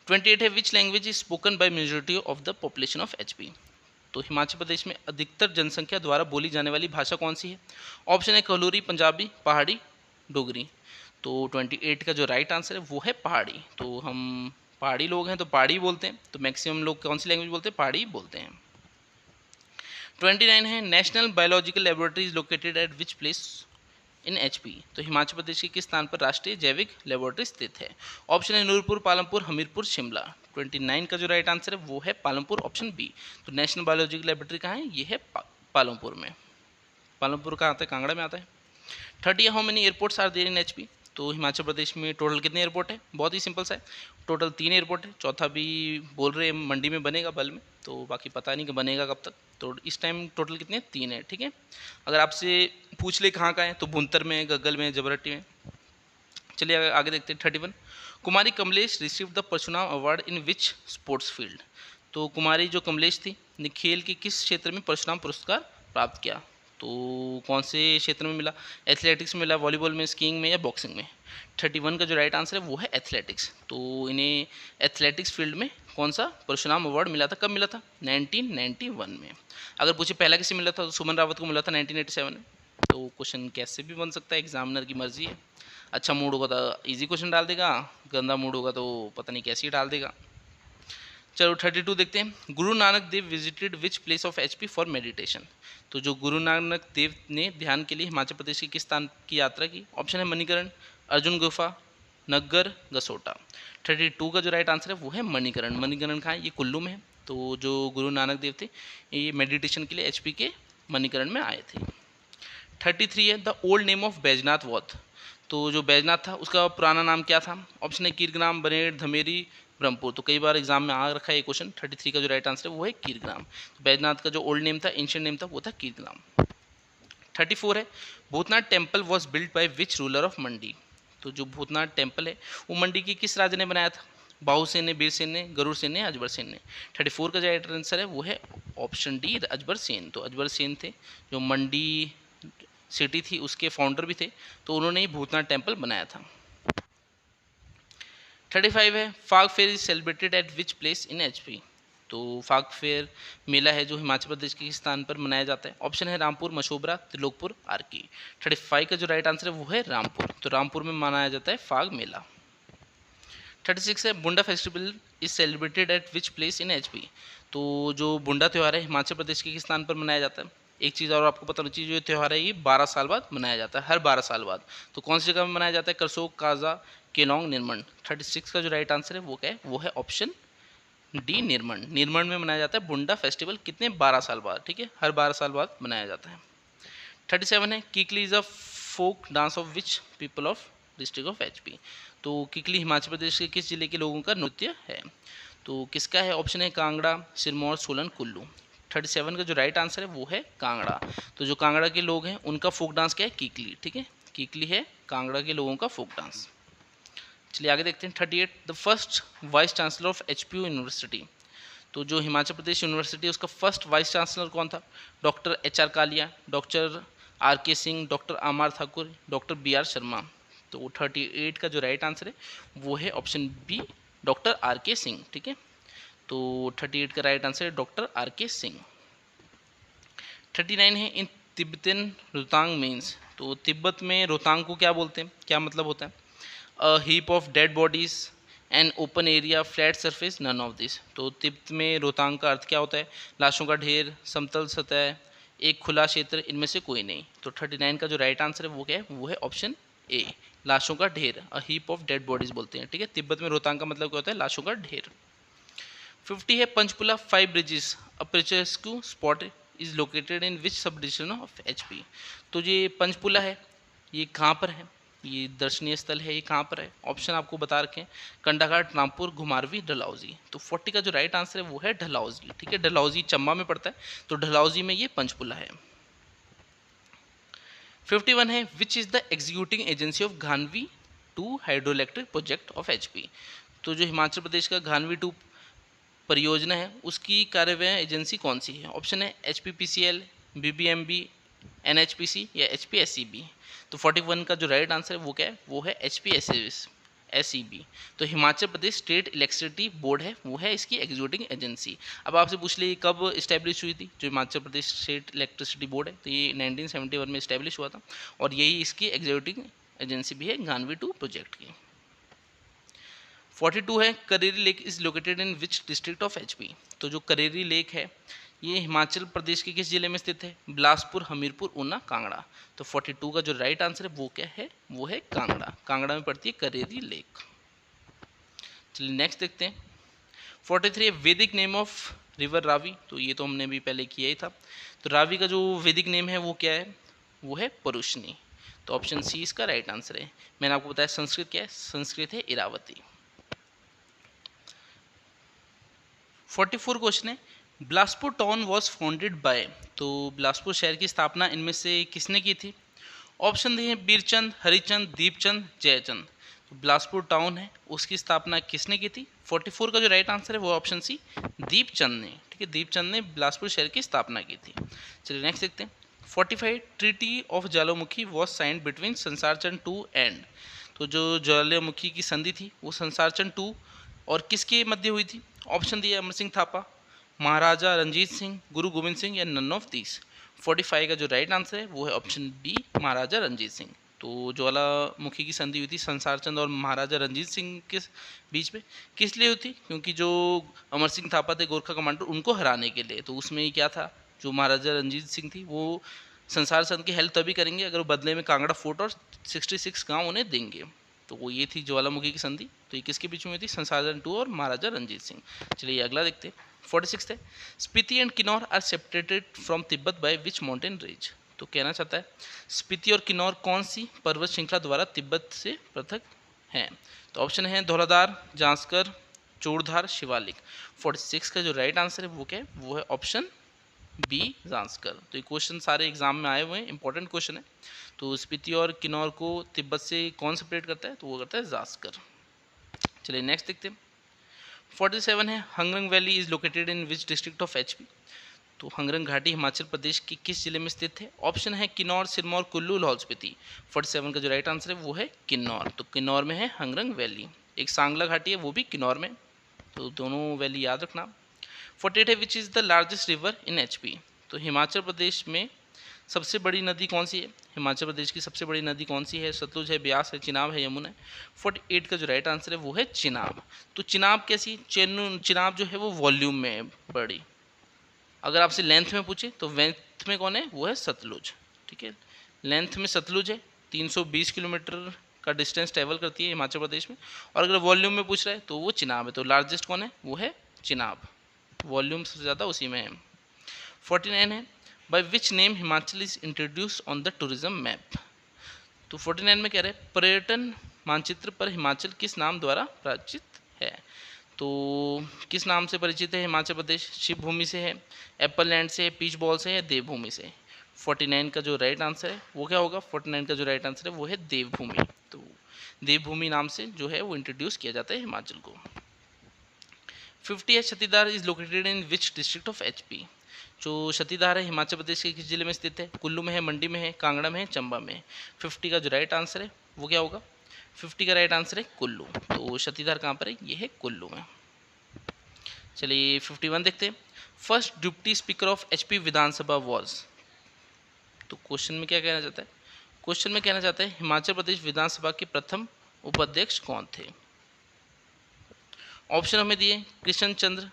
28 है which language is spoken by majority of the population of HP. तो हिमाचल प्रदेश में अधिकतर जनसंख्या द्वारा बोली जाने वाली भाषा कौन सी है? ऑप्शन है कोहलूरी, पंजाबी, पहाड़ी, डोगरी। तो 28 का जो राइट आंसर है वो है पहाड़ी। तो हम पहाड़ी लोग हैं तो पहाड़ी बोलते हैं, तो मैक्सिमम लोग कौन सी लैंग्वेज बोलते हैं? पहाड़ी बोलते हैं। 29 है national biological laboratory is located at which place in HP. तो हिमाचल प्रदेश के किस स्थान पर राष्ट्रीय जैविक लेबोरेटरी स्थित है? ऑप्शन है नूरपुर, पालमपुर, हमीरपुर, शिमला। 29 का जो राइट आंसर है वो है पालमपुर, ऑप्शन बी। तो नेशनल बायोलॉजिकल लेबोरेटरी कहाँ है? ये है पालमपुर में। पालमपुर कहाँ आता है? कांगड़ा में आता है। 30 how many airports are there in HP. तो हिमाचल प्रदेश में टोटल कितने एयरपोर्ट है? बहुत ही सिंपल सा है, टोटल 3 एयरपोर्ट है। चौथा भी बोल रहे हैं मंडी में बनेगा बल में, तो बाकी पता नहीं कि बनेगा कब तक। तो इस टाइम टोटल कितने? 3 है, ठीक है। अगर आपसे पूछ ले कहाँ का है तो भुंतर में, गग्गल में, जबरहट्टी में। चलिए आगे देखते हैं। 31 Kumari Kamlesh receive the Parshuram award in which sports field. तो कुमारी जो कमलेश थी ने खेल के किस क्षेत्र में परशुराम पुरस्कार प्राप्त किया? तो कौन से क्षेत्र में मिला? एथलेटिक्स में मिला, वॉलीबॉल में, स्कीइंग में या बॉक्सिंग में? 31 का जो राइट आंसर है वो है एथलेटिक्स। तो इन्हें एथलेटिक्स फील्ड में कौन सा परशुराम अवार्ड मिला था? कब मिला था? 1991 में। अगर पूछे पहला किसे मिला था तो सुमन रावत को मिला था 1987 में। तो क्वेश्चन कैसे भी बन सकता है, एग्जामिनर की मर्जी है। अच्छा मूड होगा तो इजी क्वेश्चन डाल देगा, गंदा मूड होगा तो पता नहीं कैसे ही डाल देगा। चलो 32 देखते हैं। Guru Nanak Dev visited which place of HP for meditation. तो जो गुरु नानक देव ने ध्यान के लिए हिमाचल प्रदेश के किस स्थान की यात्रा की? ऑप्शन है मणिकरण, अर्जुन गुफा, नग्गर, गसोटा। 32 का जो राइट आंसर है वो है मणिकरण। मणिकरण कहाँ है? ये कुल्लू में है। तो जो गुरु नानक देव थे ये मेडिटेशन के लिए एचपी के मणिकरण में आए थे। 33 है the old name of Baijnath was. तो जो बैजनाथ था उसका पुराना नाम क्या था? ऑप्शन है कीरग्राम, बनेड़, धमेरी, ब्रह्मपुर। तो कई बार एग्जाम में आ रखा है ये क्वेश्चन। 33 का जो राइट आंसर है वो है कीरग्राम। तो बैजनाथ का जो ओल्ड नेम था, एंशियंट नेम था, वो था कीरग्राम। 34 है Bhootnath temple was build by which ruler of Mandi. तो जो भूतनाथ टेम्पल है वो मंडी के किस राजा ने बनाया था? बाहुसेन ने, बीरसेन ने, गरुड़ सेन ने, अजबर सेन ने। 34 का जो राइट आंसर है वो है ऑप्शन डी, अजबर सेन। तो अजबर सेन थे जो मंडी सिटी थी उसके फाउंडर भी थे, तो उन्होंने ही भूतनाथ टेम्पल बनाया था। 35 है फाग fair is celebrated at which place in HP. तो फाग फेयर मेला है जो हिमाचल प्रदेश के स्थान पर मनाया जाता है? ऑप्शन है रामपुर, मशोबरा, त्रिलोकपुर, आरकी। 35 का जो राइट आंसर है वो है रामपुर। तो रामपुर में मनाया जाता है फाग मेला। 36 है Bunda festival is celebrated at which place in HP. तो जो बुंडा त्यौहार है हिमाचल प्रदेश के किस स्थान पर मनाया जाता है? एक चीज़ और आपको पता होनी चाहिए, जो त्यौहार है ये 12 साल बाद मनाया जाता है, हर 12 साल बाद। तो कौन सी जगह में मनाया जाता है? करसोग, काजा, केलोंग, निर्मंड। 36 का जो राइट आंसर है वो क्या है? वो है ऑप्शन डी, निर्मंड। निर्मंड में मनाया जाता है बुंडा फेस्टिवल। कितने? 12 साल बाद, ठीक है, हर 12 साल बाद मनाया जाता है। 37 है Kikli is a folk dance of which people of district of HP. तो किकली हिमाचल प्रदेश के किस जिले के लोगों का नृत्य है? तो किसका है? ऑप्शन है कांगड़ा, सिरमौर, सोलन, कुल्लू। 37 का जो राइट आंसर है वो है कांगड़ा। तो जो कांगड़ा के लोग हैं उनका फोक डांस क्या है? किकली, ठीक है, किकली है कांगड़ा के लोगों का फोक डांस। चलिए आगे देखते हैं। 38 the first vice chancellor of HPU university. तो जो हिमाचल प्रदेश यूनिवर्सिटी है उसका फर्स्ट वाइस चांसलर कौन था? Doctor HR Kalia, doctor RK Singh, doctor Amar Thakur, doctor BR Sharma. तो 38 का जो राइट आंसर है वो है option B, doctor RK Singh, ठीक है। तो 38 का राइट आंसर है डॉक्टर RK सिंह। 39 है इन तिब्बतन रोहतांग मीन्स, तो तिब्बत में रोहतांग को क्या बोलते हैं, क्या मतलब होता है? A heap of dead bodies an open area flat surface none of this. तो तिब्बत में रोहतांग का अर्थ क्या होता है? लाशों का ढेर, समतल सतह, एक खुला क्षेत्र, इनमें से कोई नहीं। तो 39 का जो राइट आंसर है वो क्या है? वो है ऑप्शन ए, लाशों का ढेर, अ हीप ऑफ डेड बॉडीज बोलते हैं। ठीक है, तिब्बत में रोहतांग का मतलब क्या होता है? लाशों का ढेर। 50 है Panchkula 5 bridges a picturesque spot is located in which sub division of HP। तो ये पंचपुला है, ये कहाँ पर है? ये दर्शनीय स्थल है, ये कहाँ पर है? ऑप्शन आपको बता रखे हैं, कंडाघाट, रामपुर, घुमारवी, डलहौजी। तो 40 का जो राइट आंसर है वो है डलहौजी। ठीक है, डलहौजी चंबा में पड़ता है, तो डलहौजी में ये पंचपुला है। 51 है which is the executing agency of Ghanvi 2 hydro electric project of HP। तो जो हिमाचल प्रदेश का घानवी 2 परियोजना है उसकी कार्यवाही एजेंसी कौन सी है? ऑप्शन है HPPCL, BBMB, NHPC या HPSEB। तो 41 का जो राइट आंसर है वो क्या है? वो है HPSEB। तो हिमाचल प्रदेश स्टेट इलेक्ट्रिसिटी बोर्ड है, वो है इसकी एग्जीक्यूटिंग एजेंसी। अब आपसे पूछ ली कब इस्टेब्लिश हुई थी जो Himachal Pradesh state electricity board है? तो ये 1971 में इस्टेब्लिश हुआ था और यही इसकी एग्जीक्यूटिंग एजेंसी भी है घानवी 2 प्रोजेक्ट की। 42 है Kareri lake is located in which district of HP। तो जो करेरी लेक है ये हिमाचल प्रदेश के किस जिले में स्थित है? बिलासपुर, हमीरपुर, ऊना, कांगड़ा। तो 42 का जो राइट आंसर है वो क्या है? वो है कांगड़ा। कांगड़ा में पड़ती है करेरी लेक। चलिए नेक्स्ट देखते हैं। 43 वैदिक नेम ऑफ रिवर रावी। तो ये तो हमने भी पहले किया ही था। तो रावी का जो वैदिक नेम है वो क्या है? वो है परुष्णी। तो ऑप्शन सी इसका राइट आंसर है। मैंने आपको बताया संस्कृत क्या है? संस्कृत है इरावती। 44 क्वेश्चन है Bilaspur town was founded by. तो बिलासपुर शहर की स्थापना इनमें से किसने की थी? ऑप्शन दिए हैं बीरचंद, हरिचंद, दीपचंद, जयचंद। तो बिलासपुर टाउन है उसकी स्थापना किसने की थी? 44 का जो राइट आंसर है वो ऑप्शन सी दीपचंद ने। ठीक है, दीपचंद ने बिलासपुर शहर की स्थापना की थी। चलिए नेक्स्ट देखते हैं। 45 treaty of Jwalamukhi was signed between Sansar Chand to and. तो जो ज्वालामुखी की संधि थी वो संसारचंद टू और किसके मध्य हुई थी? ऑप्शन दिया अमर सिंह थापा, महाराजा रंजीत सिंह, गुरु गोविंद सिंह या नन ऑफ दिस। 45 का जो राइट आंसर है वो है ऑप्शन बी महाराजा रंजीत सिंह। तो ज्वालामुखी की संधि हुई थी संसारचंद और महाराजा रंजीत सिंह के बीच में। किस लिए हुई थी? क्योंकि जो अमर सिंह थापा थे गोरखा कमांडर, उनको हराने के लिए। तो उसमें क्या था, जो महाराजा रंजीत सिंह थी वो संसार चंद की हेल्प तभी करेंगे अगर वो बदले में कांगड़ा फोर्ट और 66 गाँव उन्हें देंगे। तो वो ये थी ज्वालामुखी की संधि। तो ये किसके बीच में हुई थी? संसारचंद टू और महाराजा रंजीत सिंह। चलिए अगला देखते हैं। 46 है Spiti and Kinnaur are separated from Tibet by which mountain range. तो कहना चाहता है स्पीति और किन्नौर कौन सी पर्वत श्रृंखला द्वारा तिब्बत से पृथक हैं? तो ऑप्शन है धौलाधार, जांस्कर, चूड़धार, शिवालिक। 46 का जो राइट आंसर है वो क्या है? वो है ऑप्शन बी जांस्कर। तो ये क्वेश्चन सारे एग्जाम में आए हुए हैं, इंपॉर्टेंट क्वेश्चन है। तो स्पीति और किन्नौर को तिब्बत से कौन सेपरेट करता है? तो वो करता है जांस्कर। चलिए नेक्स्ट देखते हैं। 47 है Hangrang valley is located in which district of HP। तो हंगरंग घाटी हिमाचल प्रदेश के किस जिले में स्थित है? ऑप्शन है किन्नौर, सिरमौर, कुल्लू, लाहौल स्पीति। 47 का जो राइट आंसर है वो है किन्नौर। तो किन्नौर में है हंगरंग वैली। एक सांगला घाटी है वो भी किन्नौर में, तो दोनों वैली याद रखना। 48 है which is the largest river in HP। तो हिमाचल प्रदेश में सबसे बड़ी नदी कौन सी है? हिमाचल प्रदेश की सबसे बड़ी नदी कौन सी है? सतलुज है, ब्यास है, चिनाब है, यमुना है। 48 का जो राइट आंसर है वो है चिनाब। तो चिनाब कैसी? चिनाब जो है वो वॉल्यूम में है बड़ी। अगर आपसे लेंथ में पूछे तो लेंथ में कौन है? वो है सतलुज। ठीक है, लेंथ में सतलुज है, 320 किलोमीटर का डिस्टेंस ट्रेवल करती है हिमाचल प्रदेश में। और अगर वॉल्यूम में पूछ रहा है तो वो चिनाब है। तो लार्जेस्ट कौन है? वो है चिनाब, वॉल्यूम सबसे ज़्यादा उसी में है। 49 है by which name Himachal is introduce on the tourism map. तो 49 में कह रहे हैं पर्यटन मानचित्र पर हिमाचल किस नाम द्वारा परिचित है। तो किस नाम से परिचित है हिमाचल प्रदेश? शिव भूमि से है, एप्पल लैंड से है, पीच बॉल से है, देवभूमि से। 49 का जो राइट आंसर है वो क्या होगा? 49 का जो राइट आंसर है वो है देवभूमि। तो देवभूमि नाम से जो है वो इंट्रोड्यूस किया जाता है हिमाचल को। 50 है Satidhar is located in which district of HP। जो सतीधार है हिमाचल प्रदेश के किस जिले में स्थित है? कुल्लू में है, मंडी में है, कांगड़ा में है, चंबा में है। 50 का जो राइट आंसर है वो क्या होगा? 50 का राइट आंसर है कुल्लू। तो सतीधार कहाँ पर है? ये है कुल्लू में। चलिए 51 देखते हैं। First deputy speaker of HP Vidhan Sabha was. तो क्वेश्चन में क्या कहना चाहता है? क्वेश्चन में कहना चाहता है हिमाचल प्रदेश विधानसभा के प्रथम उपाध्यक्ष कौन थे? ऑप्शन हमें दिए कृष्ण चंद्र,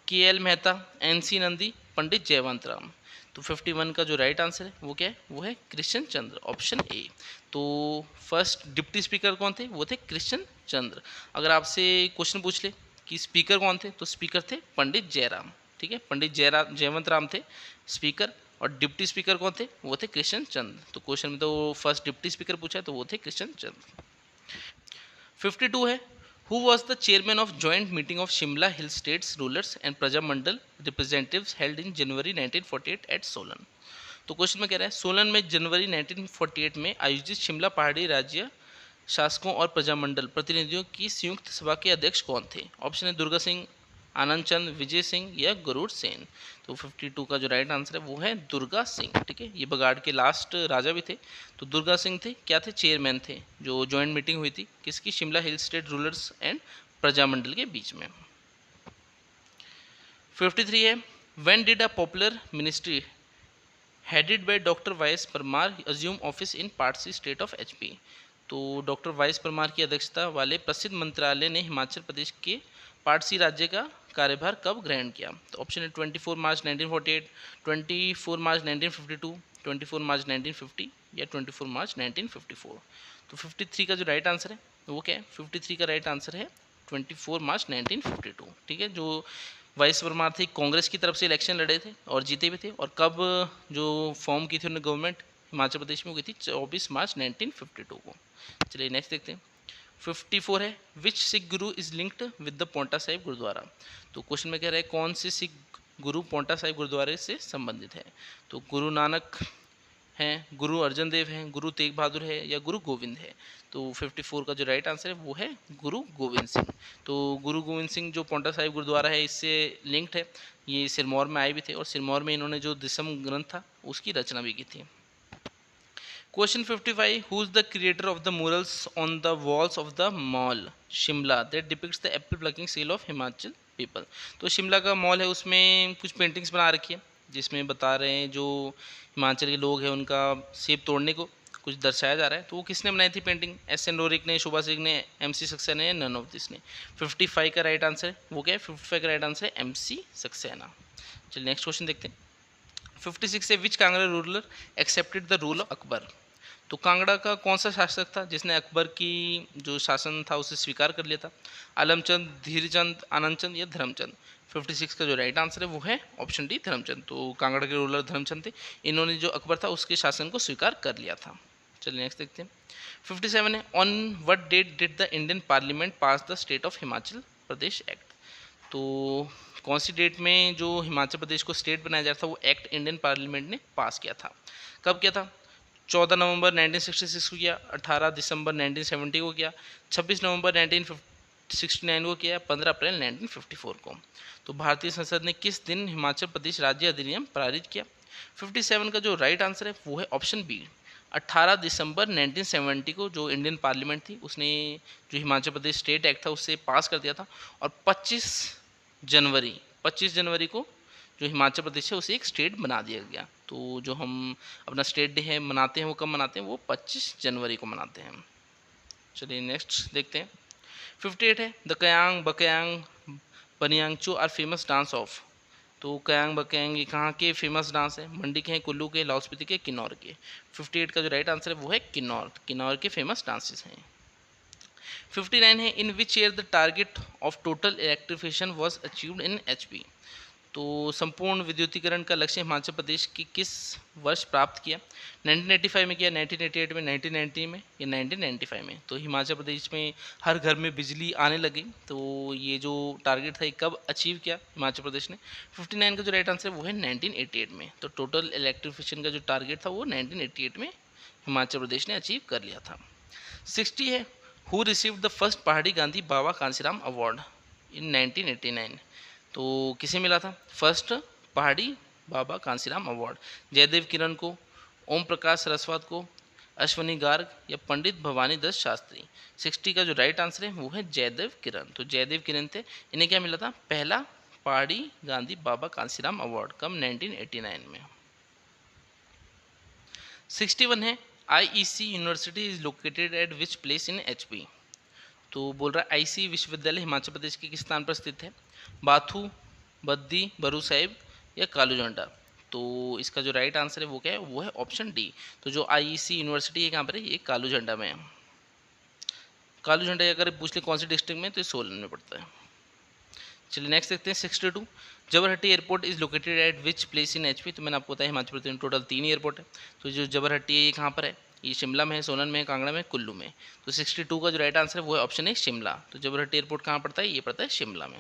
के.एल. मेहता, एन.सी. नंदी, पंडित जयवंत राम। तो 51 का जो राइट आंसर है वो क्या है? वो है कृष्ण चंद्र, ऑप्शन ए। तो फर्स्ट डिप्टी स्पीकर कौन थे? वो थे कृष्ण चंद्र। अगर आपसे क्वेश्चन पूछ ले कि स्पीकर कौन थे, तो स्पीकर थे पंडित जयराम। ठीक है, पंडित जयवंत राम थे स्पीकर, और डिप्टी स्पीकर कौन थे? वो थे कृष्ण चंद्र। तो क्वेश्चन में तो फर्स्ट डिप्टी स्पीकर पूछा है, तो वो थे कृष्ण चंद्र। 52 है, who was the chairman of joint meeting of Shimla hill states rulers and Prajamandal representatives held in January 1948 at Solan. तो क्वेश्चन में कह रहा है सोलन में जनवरी 1948 में आयोजित शिमला पहाड़ी राज्य शासकों और प्रजामंडल प्रतिनिधियों की संयुक्त सभा के अध्यक्ष कौन थे? ऑप्शन है दुर्गा सिंह, आनंद चंद, विजय सिंह या गरुड़ सेन। तो 52 का जो राइट आंसर है वो है दुर्गा सिंह। ठीक है, ये बगाड़ के लास्ट राजा भी थे। तो दुर्गा सिंह थे, क्या थे? चेयरमैन थे। जो जॉइंट मीटिंग हुई थी किसकी? Shimla hill state rulers and Prajamandal के बीच में। 53 है, when did a popular ministry headed by doctor Y S. Parmar assume office in part C state of HP. तो डॉक्टर वाई.एस. परमार की अध्यक्षता वाले प्रसिद्ध मंत्रालय ने हिमाचल प्रदेश के पारसी राज्य का कार्यभार कब ग्रहण किया? तो ऑप्शन है 24 मार्च 1948, 24 मार्च 1952, 24 मार्च 1950 या 24 मार्च 1954। तो 53 का जो राइट आंसर है वो क्या है? 53 का राइट आंसर है 24 मार्च 1952। ठीक है, जो वाई.एस. परमार थे कांग्रेस की तरफ से इलेक्शन लड़े थे और जीते भी थे। और कब जो फॉर्म की थी उन्होंने गवर्नमेंट हिमाचल प्रदेश में, हुई थी 24 मार्च 1952 को। चलिए नेक्स्ट देखते हैं। 54 है, which Sikh guru is linked with the Paonta Sahib gurdwara. तो क्वेश्चन में कह रहा है कौन से सिख गुरु पोंटा साहिब गुरुद्वारे से संबंधित है? तो गुरु नानक हैं, गुरु अर्जन देव हैं, गुरु तेग बहादुर है या गुरु गोविंद है। तो 54 का जो राइट आंसर है वो है गुरु गोविंद सिंह। तो गुरु गोविंद सिंह जो पोंटा साहिब गुरुद्वारा है इससे लिंक्ड है। ये सिरमौर में आए भी थे और सिरमौर में इन्होंने जो दिसम ग्रंथ था उसकी रचना भी की थी। Question 55, who is the creator of the murals on the walls of the mall Shimla that depicts the Apple plucking seal of Himachal people. तो शिमला का मॉल है उसमें कुछ पेंटिंग्स बना रखी है जिसमें बता रहे हैं जो हिमाचल के लोग हैं उनका सेब तोड़ने को कुछ दर्शाया जा रहा है। तो वो किसने बनाई थी पेंटिंग? एस.एन. रोरिक ने, शोभा सिंह ने, एम.सी. सक्सेना ने, नन ऑफ दिस ने। 55 का राइट आंसर है वो क्या है? 55 का राइट आंसर है एम.सी. सक्सेना। चलिए नेक्स्ट क्वेश्चन देखते हैं। 56 है, which Kangra ruler accepted the rule of Akbar. तो कांगड़ा का कौन सा शासक था जिसने अकबर की जो शासन था उसे स्वीकार कर लिया था? आलमचंद, धीरचंद, आनंदचंद या धर्मचंद। 56 का जो राइट आंसर है वो है ऑप्शन डी धर्मचंद। तो कांगड़ा के रूलर धर्मचंद थे, इन्होंने जो अकबर था उसके शासन को स्वीकार कर लिया था। चलिए नेक्स्ट देखते हैं। 57 है, on what date did the Indian parliament pass the state of Himachal Pradesh act. तो कौन सी डेट में जो हिमाचल प्रदेश को स्टेट बनाया जा रहा था वो एक्ट इंडियन पार्लियामेंट ने पास किया था? कब किया था? 14 नवंबर 1966 को किया, 18 दिसंबर 1970 को किया, 26 नवंबर 1969 को किया, 15 अप्रैल 1954 को। तो भारतीय संसद ने किस दिन हिमाचल प्रदेश राज्य अधिनियम पारित किया? 57 का जो राइट आंसर है वो है ऑप्शन बी, 18 दिसंबर 1970 को जो इंडियन पार्लियामेंट थी उसने जो हिमाचल प्रदेश स्टेट एक्ट था उससे पास कर दिया था। और 25 जनवरी को जो हिमाचल प्रदेश है उसे एक स्टेट बना दिया गया। तो जो हम अपना स्टेट डे है मनाते हैं वो कब मनाते हैं? वो 25 जनवरी को मनाते हैं। चलिए नेक्स्ट देखते हैं। 58 है, the Kayang Bakayang Paniyangchu are famous dance of. तो कयांग बकयांग ये कहाँ के फेमस डांस है? मंडी के हैं, कुल्लू के, लाहौल स्पीति के, किन्नौर के। 58 का जो राइट आंसर है वो है किन्नौर। किन्नौर के फेमस डांसेस हैं। 59 है, in which year the target of total electrification was achieved in HP. तो संपूर्ण विद्युतीकरण का लक्ष्य हिमाचल प्रदेश की किस वर्ष प्राप्त किया? 1985 में किया, 1988 में, 1990 में या 1995 में। तो हिमाचल प्रदेश में हर घर में बिजली आने लगी। तो ये जो टारगेट था ये कब अचीव किया हिमाचल प्रदेश ने? 59 का जो राइट आंसर है वो है 1988 में। तो टोटल इलेक्ट्रिफिकेशन का जो टारगेट था वो 1988 में हिमाचल प्रदेश ने अचीव कर लिया था। 60 है, हु रिसीव्ड द फर्स्ट पहाड़ी गांधी बाबा कांसीराम अवार्ड इन 1989। तो किसे मिला था फर्स्ट पहाड़ी बाबा कांसीराम अवार्ड? जयदेव किरण को, ओम प्रकाश सरस्वत को, अश्वनी गार्ग या पंडित भवानी दास शास्त्री। 60 का जो राइट आंसर है वो है जयदेव किरण। तो जयदेव किरण थे, इन्हें क्या मिला था, पहला पहाड़ी गांधी बाबा कांसीराम अवार्ड, कब, 1989 में। 61 है, IEC university is located at which place in HP. तो बोल रहा है आईसी विश्वविद्यालय हिमाचल प्रदेश के किस स्थान पर स्थित है, बाथू, बद्दी, बरू साहिब या कालूझंडा। तो इसका जो राइट आंसर है वो क्या है, वो है ऑप्शन डी। तो जो आईईसी यूनिवर्सिटी है कहाँ पर है, ये कालूझंडा में है। कालूझंडा अगर पूछ ले कौन सी डिस्ट्रिक्ट में, तो ये सोलन में पड़ता है। चलिए नेक्स्ट देखते हैं 62, Jubbarhatti airport is located at which place in HP. तो मैंने आपको बताया हिमाचल प्रदेश में टोटल 3 एयरपोर्ट है। तो जो जबरहट्टी है ये कहाँ पर है, ये शिमला में है, सोलन में है, कांगड़ा में, कुल्लू में। तो 62 का जो राइट आंसर है वो है ऑप्शन ए शिमला। तो जबरहट्टी एयरपोर्ट कहाँ पड़ता है, ये पड़ता है शिमला में।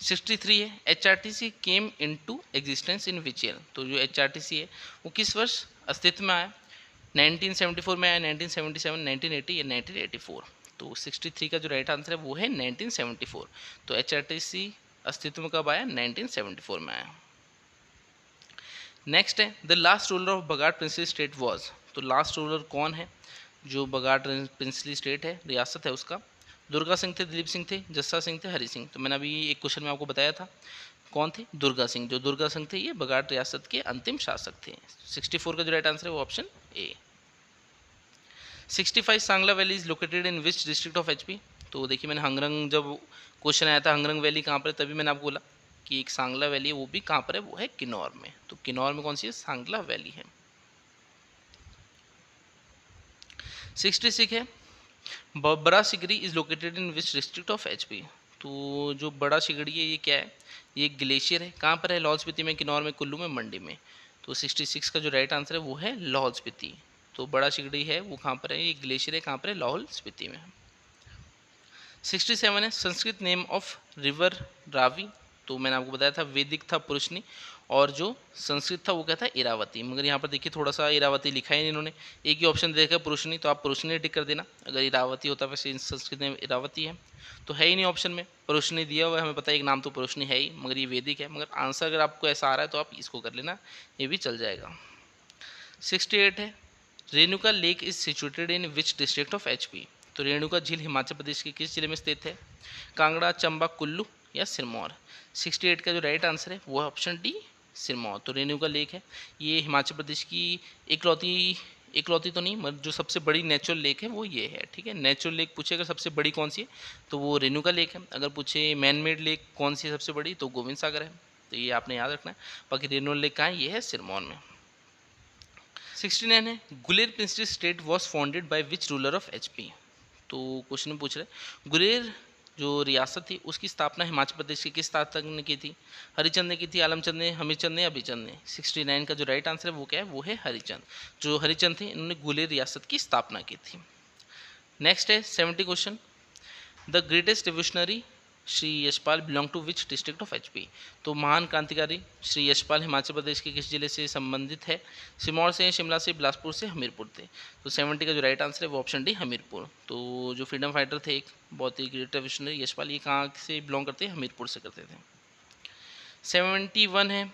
63 है, HRTC came into existence in which year. तो जो एचआरटीसी है वो किस वर्ष अस्तित्व में आया, 1974 में आया, 1977, 1980 या 1984। तो 63 का जो राइट आंसर है वो है 1974। तो एचआरटीसी अस्तित्व में कब आया, 1974 में आया। नेक्स्ट है, the last ruler of Bagad princely state was. तो लास्ट रूलर कौन है, जो बगाड़ प्रिंसली स्टेट है, रियासत है उसका, दुर्गा सिंह थे, दिलीप सिंह थे, जस्सा सिंह थे, हरि सिंह। तो मैंने अभी एक क्वेश्चन में आपको बताया था कौन थे, दुर्गा सिंह। जो दुर्गा सिंह थे ये बगाड़ रियासत के अंतिम शासक थे। 64 का जो राइट आंसर है वो option A. 65, Sangla valley is located in which district of HP. तो देखिए मैंने हंगरंग, जब क्वेश्चन आया था हंगरंग वैली कहाँ पर है, तभी मैंने आपको बोला कि एक सांगला वैली है, वो भी कहाँ पर है, वो है किन्नौर में। तो किन्नौर में कौन सी है, सांगला वैली है। 66 है, Bara Shigri is located in which district of HP. तो जो बड़ा सिगड़ी है ये क्या है, ये ग्लेशियर है, कहाँ पर है, लाहौल स्पीति में, किन्नौर में, कुल्लू में, मंडी में। तो 66 का जो राइट आंसर है वो है लाहौल स्पीति। तो बड़ा सिगड़ी है वो कहाँ पर है, ये ग्लेशियर है, कहाँ पर है, लाहौल स्पीति में। 67 है, Sanskrit name of river Ravi. तो मैंने आपको बताया था वैदिक था पुरुषनी, और जो संस्कृत था वो क्या था, इरावती। मगर यहाँ पर देखिए थोड़ा सा इरावती लिखा ही नहीं इन्होंने, एक ही ऑप्शन देखा पुरुषनी, तो आप पुरुषनी टिक कर देना। अगर इरावती होता, वैसे संस्कृत में इरावती है तो है ही नहीं ऑप्शन में, पुरुषनी दिया हुआ है, हमें पता है एक नाम तो पुरुषनी है ही, मगर ये वैदिक है। मगर आंसर अगर आपको ऐसा आ रहा है तो आप इसको कर लेना, ये भी चल जाएगा। 68 है, Renuka lake is situated in which district of HP. तो रेणुका झील हिमाचल प्रदेश के किस जिले में स्थित है, कांगड़ा, चंबा, कुल्लू या सिरमौर। 68 का जो राइट आंसर है वो है ऑप्शन डी, सिरमौर। तो रेणुका लेक है ये हिमाचल प्रदेश की इकलौती तो नहीं, मगर जो सबसे बड़ी नेचुरल लेक है वो ये है। ठीक है, नेचुरल लेक पूछे अगर सबसे बड़ी कौन सी है तो वो रेणुका लेक है। अगर पूछे मैन मेड लेक कौन सी है सबसे बड़ी, तो गोविंद सागर है। तो ये आपने याद रखना है। बाकी रेणुका लेक कहाँ है, ये है सिरमौर में। 69 है, Guler princely state was founded by which ruler of HP. तो क्वेश्चन में पूछ रहे गुलेर जो रियासत थी उसकी स्थापना हिमाचल प्रदेश के किस शासक ने की थी, हरिचंद ने की थी, आलमचंद ने, हमीरचंद ने, अभिचंद ने। 69 का जो राइट आंसर है वो क्या है, वो है हरिचंद। जो हरिचंद थे इन्होंने गुलेर रियासत की स्थापना की थी। नेक्स्ट है 70 question, the greatest revolutionary Shri Yashpal belong to which district of HP. तो महान क्रांतिकारी श्री यशपाल हिमाचल प्रदेश के किस जिले से संबंधित है, सिरमौर से, शिमला से, बिलासपुर से, हमीरपुर से। तो 70 का जो राइट आंसर है वो ऑप्शन डी, हमीरपुर। तो जो फ्रीडम फाइटर थे एक बहुत ही ग्रेट रिवोल्यूशनरी यशपाल, ये कहाँ से बिलोंग करते हैं, हमीरपुर से करते थे। 71 है,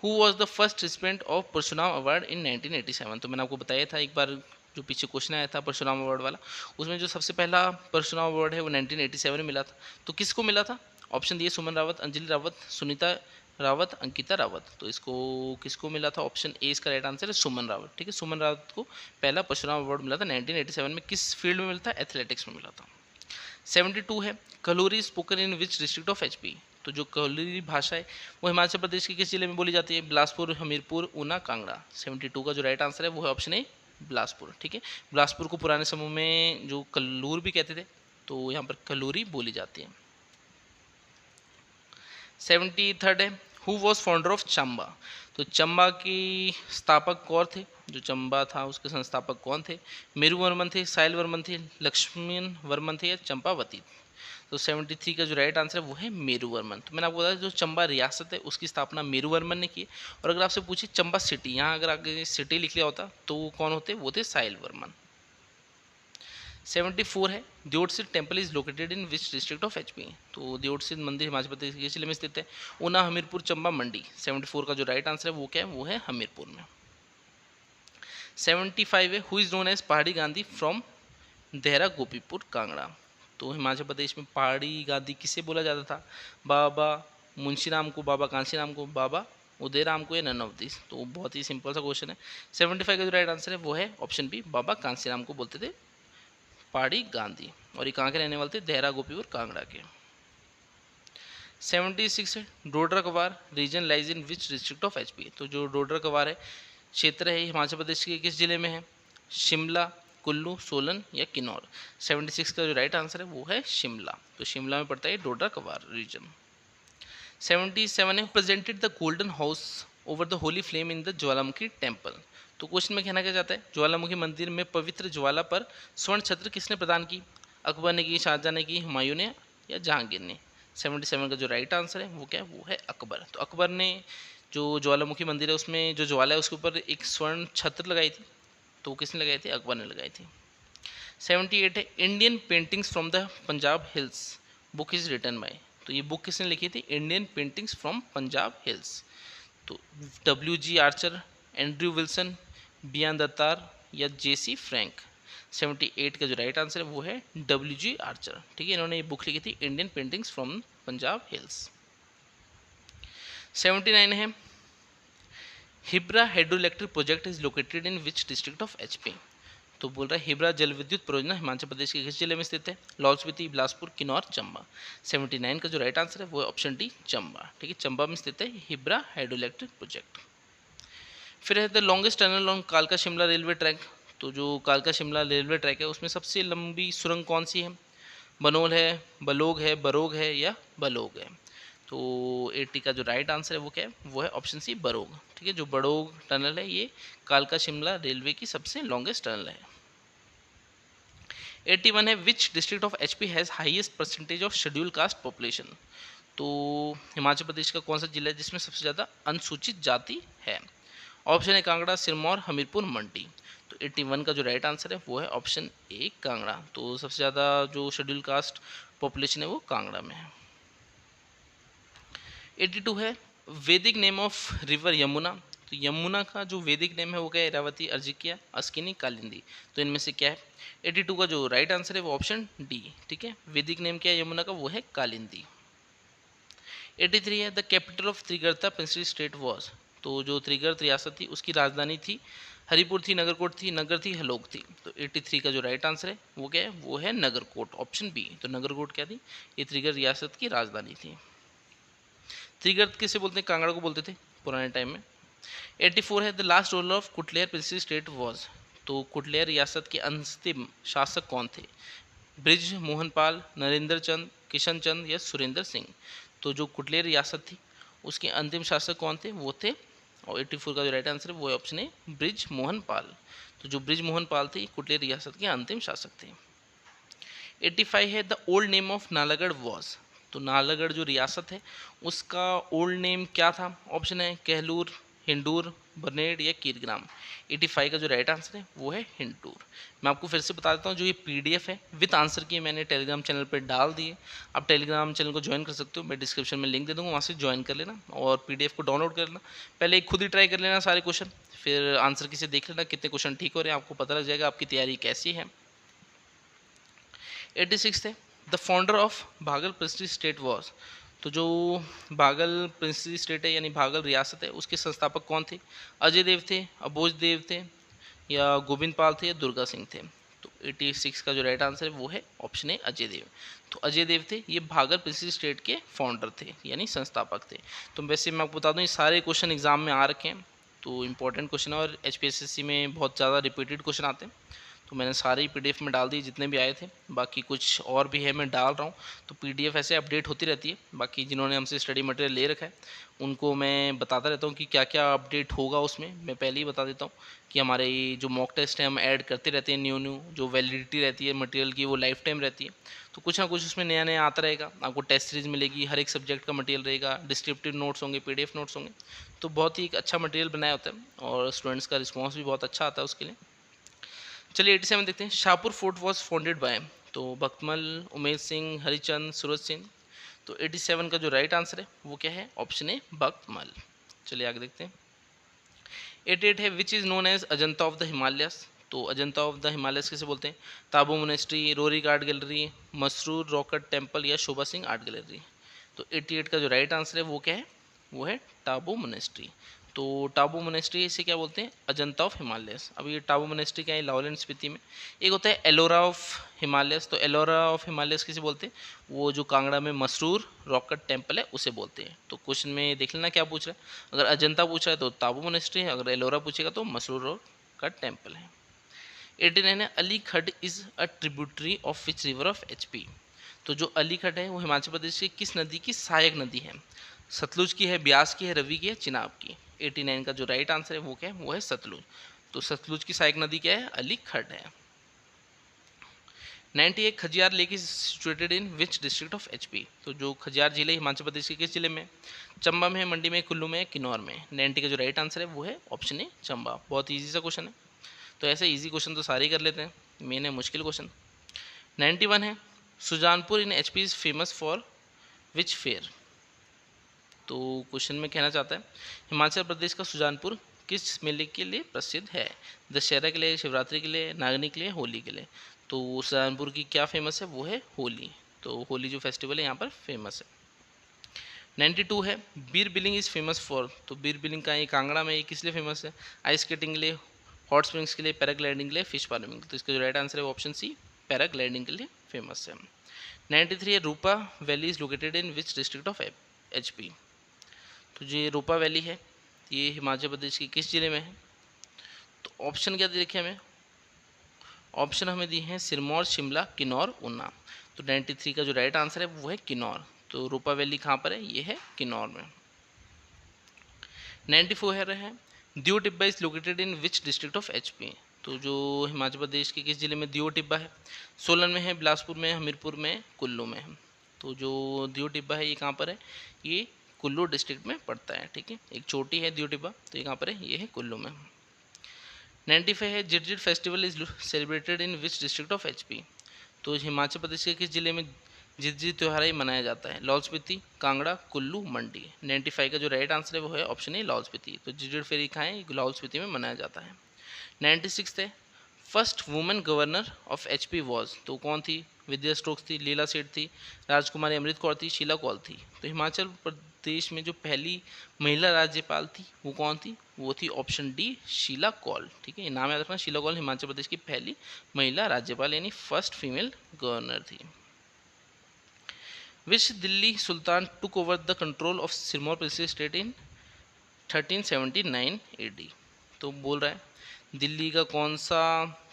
who was the first recipient of Parshuram award in 1987। तो मैंने आपको बताया था एक बार जो पीछे क्वेश्चन आया था परशुराम अवार्ड वाला, उसमें जो सबसे पहला परशुराम अवार्ड है वो 1987 में मिला था। तो किसको मिला था, ऑप्शन दिए सुमन रावत, अंजलि रावत, सुनीता रावत, अंकिता रावत। तो इसको किसको मिला था, ऑप्शन ए इसका राइट आंसर है सुमन रावत। ठीक है, सुमन रावत को पहला परशुराम अवार्ड मिला था 1987 में। किस फील्ड में मिला था, एथलेटिक्स में मिला था। 72 है, Kalori spoken in which district of HP. तो जो कलोरी भाषा है वो हिमाचल प्रदेश के किस जिले में बोली जाती है, बिलासपुर, हमीरपुर, ऊना, कांगड़ा। 72 का जो राइट आंसर है वो है ऑप्शन ए, बिलासपुर। ठीक है, बिलासपुर को पुराने समय में जो कल्लूर भी कहते थे, तो यहाँ पर कलोरी बोली जाती है। 73 है, who was founder of Chamba. तो चंबा की स्थापक कौन थे, जो चंबा था उसके संस्थापक कौन थे, मेरू वर्मन थे, साहिल वर्मन थे, लक्ष्मण वर्मन थे या चंपावती। तो 73 का जो राइट आंसर है वो है मेरू वर्मन। तो मैंने आपको बताया जो चंबा रियासत है उसकी स्थापना मेरू वर्मन ने की है। और अगर आपसे पूछे चंबा सिटी, यहाँ अगर आगे सिटी लिख लिया होता तो वो कौन होते, वो थे साहिल वर्मन। 74 है, Deotsidh temple is located in which district of HP. तो दियोटसिद्ध मंदिर हिमाचल प्रदेश के जिले में स्थित है, ऊना, हमीरपुर, चंबा, मंडी। 74 का जो राइट आंसर है वो क्या है, वो है हमीरपुर में। 75 है, हु इज़ नोन एज पहाड़ी गांधी फ्रॉम देहरा गोपीपुर कांगड़ा। तो हिमाचल प्रदेश में पहाड़ी गांधी किसे बोला जाता था? बाबा मुंशीराम को, बाबा कांशीराम को, बाबा उदयराम को, या नन ऑफ दिस? तो बहुत ही सिंपल सा क्वेश्चन है। 75 का जो राइट आंसर है वो है ऑप्शन बी, बाबा कांशीराम को बोलते थे पहाड़ी गांधी, और ये कहाँ के रहने वाले थे? देहरा गोपीपुर कांगड़ा के। 76 है, डोडरा कवार reason lies in which district of HP? तो जो डोडरा कवार है क्षेत्र है हिमाचल प्रदेश के किस जिले में है? शिमला, कुल्लू, सोलन या किन्नौर? 76 का जो राइट आंसर है वो है शिमला। तो शिमला में पड़ता है डोडरा कवार रीजन। 77 है, presented the golden house over the Holi flame in the Jwalamukhi temple? तो क्वेश्चन में कहना क्या चाहता है? ज्वालामुखी मंदिर में पवित्र ज्वाला पर स्वर्ण छत्र किसने प्रदान की? अकबर ने की, शाहजहां ने की, हुमायूं ने, या जहांगीर ने? 77 का जो राइट आंसर है वो क्या है? वो है अकबर। तो अकबर ने जो ज्वालामुखी मंदिर है उसमें जो ज्वाला है उसके ऊपर एक स्वर्ण छत्र लगाई थी, तो किसने लगाई थी? अकबर ने लगाई थी। 78 है, Indian paintings from the Punjab hills book is written by? तो ये बुक किसने लिखी थी? Indian paintings from Punjab hills. तो WG आर्चर, एंड्रयू विल्सन, बियान दत्तार या JC फ्रैंक? 78 का जो राइट आंसर है वो है WG आर्चर। ठीक है, इन्होंने ये बुक लिखी थी Indian paintings from Punjab hills. 79 है, Hibra hydro electric project is located in which district of HP? तो बोल रहा है हिब्रा जल विद्युत परियोजना हिमाचल प्रदेश के किस जिले में स्थित है? लाहौल स्पीति, बिलासपुर, किन्नौर, चंबा? 79 का जो राइट आंसर है वो है ऑप्शन डी, चंबा। ठीक है, चंबा में स्थित है हिब्रा हाइड्रो इलेक्ट्रिक प्रोजेक्ट। फिर है द लॉन्गेस्ट टनल ऑन कालका शिमला रेलवे ट्रैक? तो जो कालका शिमला रेलवे ट्रैक है उसमें सबसे लंबी सुरंग कौन सी है? बनोल है, बलोग है, बरोग है, या बलोग है? तो 80 का जो राइट आंसर है वो क्या है? वो है ऑप्शन सी, बरोग। ठीक है, जो बरोग टनल है ये कालका शिमला रेलवे की सबसे लॉन्गेस्ट टनल है। 81 है, विच district of HP has highest percentage of schedule caste population? तो हिमाचल प्रदेश का कौन सा जिला है जिसमें सबसे ज़्यादा अनुसूचित जाति है? ऑप्शन है कांगड़ा, सिरमौर, हमीरपुर, मंडी? तो 81 का जो राइट आंसर है वो है ऑप्शन ए, कांगड़ा। तो सबसे ज़्यादा जो शेड्यूल कास्ट पॉपुलेशन है वो कांगड़ा में है। 82 है, वैदिक नेम ऑफ रिवर यमुना? तो यमुना का जो वैदिक नेम है वो क्या है? इरावती, अर्जिकिया, अस्किनी, कालिंदी? तो इनमें से क्या है? 82 का जो राइट आंसर है वो ऑप्शन डी। ठीक है, वैदिक नेम क्या है यमुना का? वो है कालिंदी। 83 है, the capital of Trigarta princely state was? तो जो त्रिगर्त रियासत थी उसकी राजधानी थी हरिपुर थी, नगरकोट थी, नगर थी, हलोग थी? तो 83 का जो राइट आंसर है वो क्या है? वो है नगरकोट, ऑप्शन बी। तो नगरकोट क्या थी? ये त्रिगर्त रियासत की राजधानी थी। त्रिगर्त किसे बोलते हैं? कांगड़ा को बोलते थे पुराने टाइम में। 84 है, the last ruler of Kutlehar princely state was? तो कुटलेर रियासत के अंतिम शासक कौन थे? ब्रिज मोहन पाल, नरेंद्र चंद, किशन चंद या सुरेंद्र सिंह? तो जो कुटलेर रियासत थी उसके अंतिम शासक कौन थे? वो थे, और 84 का जो राइट आंसर है वो है ऑप्शन ए, ब्रिज मोहन पाल। तो जो ब्रिज मोहन पाल थे कुटलेर रियासत के अंतिम शासक थे। 85 है, the old name of Nalagarh was? तो नालागढ़ जो रियासत है उसका ओल्ड नेम क्या था? ऑप्शन है कहलूर, हिंडूर, बरनेड या कीरग्राम? 85 का जो राइट आंसर है वो है हिंडूर। मैं आपको फिर से बता देता हूँ, जो ये PDF है विद आंसर की मैंने टेलीग्राम चैनल पर डाल दी है। आप टेलीग्राम चैनल को ज्वाइन कर सकते हो, मैं डिस्क्रिप्शन में लिंक दे दूँगा, वहाँ से ज्वाइन कर लेना और PDF को डाउनलोड कर लेना। पहले खुद ही ट्राई कर लेना सारे क्वेश्चन, फिर आंसर की से देख लेना कितने क्वेश्चन ठीक हो रहे हैं, आपको पता लग जाएगा आपकी तैयारी कैसी है। 86 है, द फाउंडर ऑफ भागल प्रिंसली स्टेट वॉज? तो जो भागल प्रिंसली स्टेट है यानी भागल रियासत है उसके संस्थापक कौन थे? अजय देव थे, अबोज देव थे, या गोविंद पाल थे, या दुर्गा सिंह थे? तो 86 का जो राइट आंसर है वो है ऑप्शन ए, अजय देव। तो अजय देव थे, ये भागल प्रिंसली स्टेट के फाउंडर थे यानी संस्थापक थे। तो वैसे मैं आपको बता दूं ये सारे क्वेश्चन एग्जाम में आ रखे हैं, तो इंपॉर्टेंट क्वेश्चन है और HPSSC में बहुत ज़्यादा रिपीटेड क्वेश्चन आते हैं। तो मैंने सारे ही PDF में डाल दिए जितने भी आए थे, बाकी कुछ और भी है मैं डाल रहा हूँ। तो PDF ऐसे अपडेट होती रहती है, बाकी जिन्होंने हमसे स्टडी मटेरियल ले रखा है उनको मैं बताता रहता हूँ कि क्या क्या अपडेट होगा उसमें। मैं पहले ही बता देता हूँ कि हमारे जो मॉक टेस्ट है हम ऐड करते रहते हैं, न्यू जो वैलिडिटी रहती है मटेरियल की वो लाइफ टाइम रहती है। तो कुछ ना कुछ उसमें नया नया आता रहेगा, आपको टेस्ट सीरीज मिलेगी, हर एक सब्जेक्ट का मटेरियल रहेगा, डिस्क्रिप्टिव नोट्स होंगे, PDF नोट्स होंगे। तो बहुत ही एक अच्छा मटेरियल बनाया होता है और स्टूडेंट्स का रिस्पॉन्स भी बहुत अच्छा आता है उसके लिए। चलिए 87 देखते हैं, Shahpur fort was founded by? तो बख्तमल, उमेश सिंह, हरिचंद, सूरज सिंह? तो 87 का जो राइट आंसर है वो क्या है? Option A, Bakhtmal. चलिए आगे देखते हैं। 88 है which is known as Ajanta of the Himalayas. तो अजंता ऑफ द हिमालयस किसे बोलते हैं? Tabo monastery, Roerich art gallery, Masroor rock cut temple या शोभा सिंह आर्ट गैलरी। तो 88 का जो राइट आंसर है वो क्या है? वो है टाबू मोनेस्ट्री। तो टाबू मोनेस्ट्री इसे क्या बोलते हैं? Ajanta of Himalayas. अब ये टाबू मोनेस्ट्री क्या है? लाहौल एंड स्पीति में। एक होता है एलोरा ऑफ हिमालयस। तो एलोरा ऑफ हिमालयस किसे बोलते हैं? वो जो कांगड़ा में मसरूर रॉकेट टेम्पल है उसे बोलते हैं। तो क्वेश्चन में देख लेना क्या पूछ रहा है। अगर अजंता पूछ रहा है तो टाबू मोनेस्ट्री है, अगर एलोरा पूछेगा तो मसरूर रॉकेट टेम्पल है। 89 है अली खड is a tributary of which river of HP. तो जो अली खड है वो हिमाचल प्रदेश की किस नदी की सहायक नदी है? सतलुज की है, ब्यास की है, रवि की है, चिनाब की। 89 का जो राइट आंसर है वो क्या है? वो है सतलुज। तो सतलुज की सहायक नदी क्या है? अली खड है। 98 Khajjiar lake is situated in which district of HP. तो जो खजियार झील है हिमाचल प्रदेश के किस जिले में? चंबा में है, मंडी में, कुल्लू में, किन्नौर में। 90 का जो राइट आंसर है वो है ऑप्शन ए चंबा। बहुत ईजी सा क्वेश्चन है। तो ऐसे इजी क्वेश्चन तो सारे ही कर लेते हैं, मेन है मुश्किल क्वेश्चन। 91 है Sujanpur in HP is famous for which fair. तो क्वेश्चन में कहना चाहता है हिमाचल प्रदेश का सुजानपुर किस मेले के लिए प्रसिद्ध है? दशहरा के लिए, शिवरात्रि के लिए, नागनी के लिए, होली के लिए। तो सुजानपुर की क्या फेमस है? वो है होली। तो होली जो फेस्टिवल है यहाँ पर फेमस है। 92 है Bir Billing is famous for. तो बीर बिलिंग का ये कांगड़ा में ये किस लिए फेमस है? आइस स्केटिंग के लिए, हॉट स्प्रिंग्स के लिए, पैराग्लाइडिंग के लिए, फिश फार्मिंग। तो इसका जो राइट आंसर है वो ऑप्शन सी पैराग्लाइडिंग के लिए फेमस है। 93 है Rupa valley is located in which district of HP. तो जो रूपा वैली है ये हिमाचल प्रदेश के किस जिले में है? तो ऑप्शन क्या दे रखे हमें? ऑप्शन हमें दिए हैं सिरमौर, शिमला, किन्नौर, ऊना। तो 93 का जो राइट आंसर है वो है किन्नौर। तो रूपा वैली कहाँ पर है? ये है किन्नौर में। 94 है दियो Tibba is located in which district of HP. तो जो हिमाचल प्रदेश के किस जिले में दियो टिब्बा है? सोलन में है, बिलासपुर में, हमीरपुर में, कुल्लू में है। तो जो दियो टिब्बा है ये कहाँ पर है? ये कुल्लू डिस्ट्रिक्ट में पड़ता है। ठीक है, एक चोटी है दियो टिब्बा, तो ये कहाँ पर है? ये है कुल्लू में। 95 है Jit festival is celebrated in which district of HP. तो हिमाचल प्रदेश के किस जिले में जिट त्यौहार ही मनाया जाता है? लाहौल स्पीति, कांगड़ा, कुल्लू, मंडी। 95 का जो राइट आंसर है वो है ऑप्शन ए लाहौल स्पीति। तो जिट फेरी कहाँ है? लाहौल स्पीति में मनाया जाता है। 96 है first women governor of HP was. तो कौन थी? विद्या स्टोक्स थी, लीला सेठ थी, राजकुमारी अमृत कौर थी, शीला कौल थी। तो हिमाचल प्रदेश में जो पहली महिला राज्यपाल थी वो कौन थी? वो थी ऑप्शन डी शीला कौल। ठीक है, नाम याद रखना, शीला कौल हिमाचल प्रदेश की पहली महिला राज्यपाल यानी फर्स्ट फीमेल गवर्नर थी। Which Delhi sultan took over the control of Sirmaur princely state in 1379 AD। तो बोल रहा है दिल्ली का कौन सा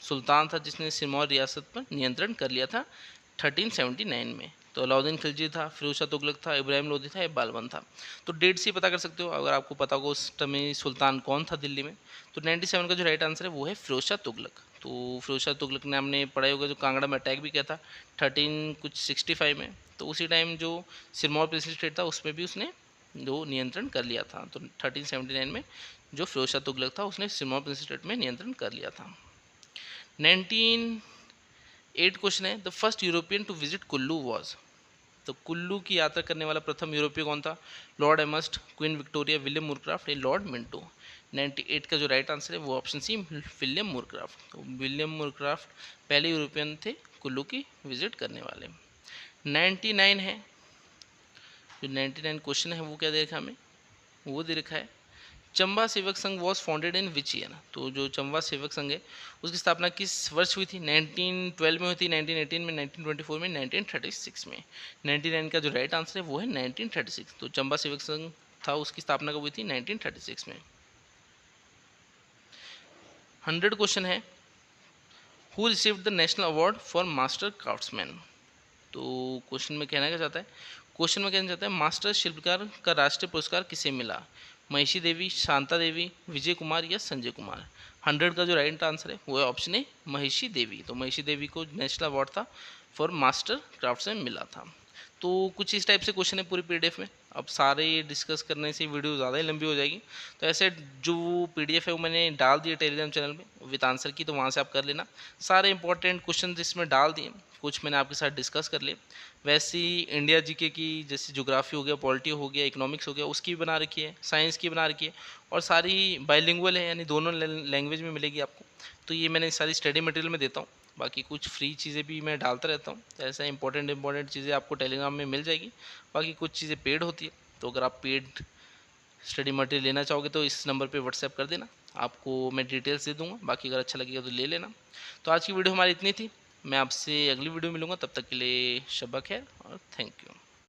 सुल्तान था जिसने सिरमौर रियासत पर नियंत्रण कर लिया था 1379 में? तो अलाउद्दीन खिलजी था, फिरोज शाह तुगलक था, इब्राहिम लोदी था या बालबन था। तो डेट से पता कर सकते हो अगर आपको पता हो उस टाइम सुल्तान कौन था दिल्ली में। तो 97 का जो राइट आंसर है वो है फिरोज शाह तुगलक। तो फिरोज शाह तुगलक ने हमने पढ़ाई होगा जो कांगड़ा में अटैक भी किया था 1365 में। तो उसी टाइम जो सिरमौर प्रिंसली स्टेट था उसमें भी उसने जो नियंत्रण कर लिया था। तो 1379 में जो फिरोज शाह तुगलक था उसने सिरमौर प्रिंसली स्टेट में नियंत्रण कर लिया था। 98 क्वेश्चन है the first European to visit Kullu was. तो कुल्लू की यात्रा करने वाला प्रथम यूरोपीय कौन था? Lord Amherst, Queen Victoria, William Moorcroft या लॉर्ड मिंटो। 98 का जो राइट आंसर है वो ऑप्शन सी विलियम मूरक्राफ्ट। तो विलियम मूरक्राफ्ट पहले यूरोपियन थे कुल्लू की विजिट करने वाले। 99 है जो 99 क्वेश्चन है वो क्या दे रखा है हमें? वो दे रखा है Chamba Sevak Sangh was founded in which year. तो जो चंबा सेवक संघ है उसकी स्थापना किस वर्ष हुई थी? 1912 में हुई थी, 1918 में, 1924 में, 1936 में। 99 का जो राइट आंसर है वो है 1936। तो चंबा सेवक संघ था उसकी स्थापना कब हुई थी? 1936 में। 100 क्वेश्चन है who received the national award for master craftsman. तो क्वेश्चन में कहना क्या चाहता है? क्वेश्चन में कहना चाहता है मास्टर शिल्पकार का राष्ट्रीय पुरस्कार किसे मिला? महिषी देवी, शांता देवी, विजय कुमार या संजय कुमार। 100 का जो राइट आंसर है वो है ऑप्शन ए महिषी देवी। तो महिषी देवी को नेशनल अवार्ड था फॉर मास्टर क्राफ्ट्समैन मिला था। तो कुछ इस टाइप से क्वेश्चन है पूरी पीडीएफ में। अब सारे डिस्कस करने से वीडियो ज़्यादा ही लंबी हो जाएगी, तो ऐसे जो पीडीएफ है वो मैंने डाल दिया टेलीग्राम चैनल में विद आंसर की, तो वहाँ से आप कर लेना। सारे इंपॉर्टेंट क्वेश्चन इसमें डाल दिए, कुछ मैंने आपके साथ डिस्कस कर लिए। वैसे ही इंडिया जीके की जैसे ज्योग्राफी हो गया, पॉलिटी हो गया, इकोनॉमिक्स हो गया, उसकी भी बना रखी है, साइंस की बना रखी है, और सारी बाइलिंगुअल है, यानी दोनों लैंग्वेज में मिलेगी आपको। तो ये मैंने सारी स्टडी मटेरियल में देता हूँ। बाकी कुछ फ्री चीज़ें भी मैं डालता रहता हूँ, तो ऐसा इंपॉर्टेंट चीज़ें आपको टेलीग्राम में मिल जाएगी। बाकी कुछ चीज़ें पेड होती है, तो अगर आप पेड स्टडी मटेरियल लेना चाहोगे तो इस नंबर पे व्हाट्सएप कर देना, आपको मैं डिटेल्स दे दूँगा। बाकी अगर अच्छा लगेगा तो ले लेना। तो आज की वीडियो हमारी इतनी थी, मैं आपसे अगली वीडियो मिलूँगा, तब तक के लिए शब्बा खैर और थैंक यू।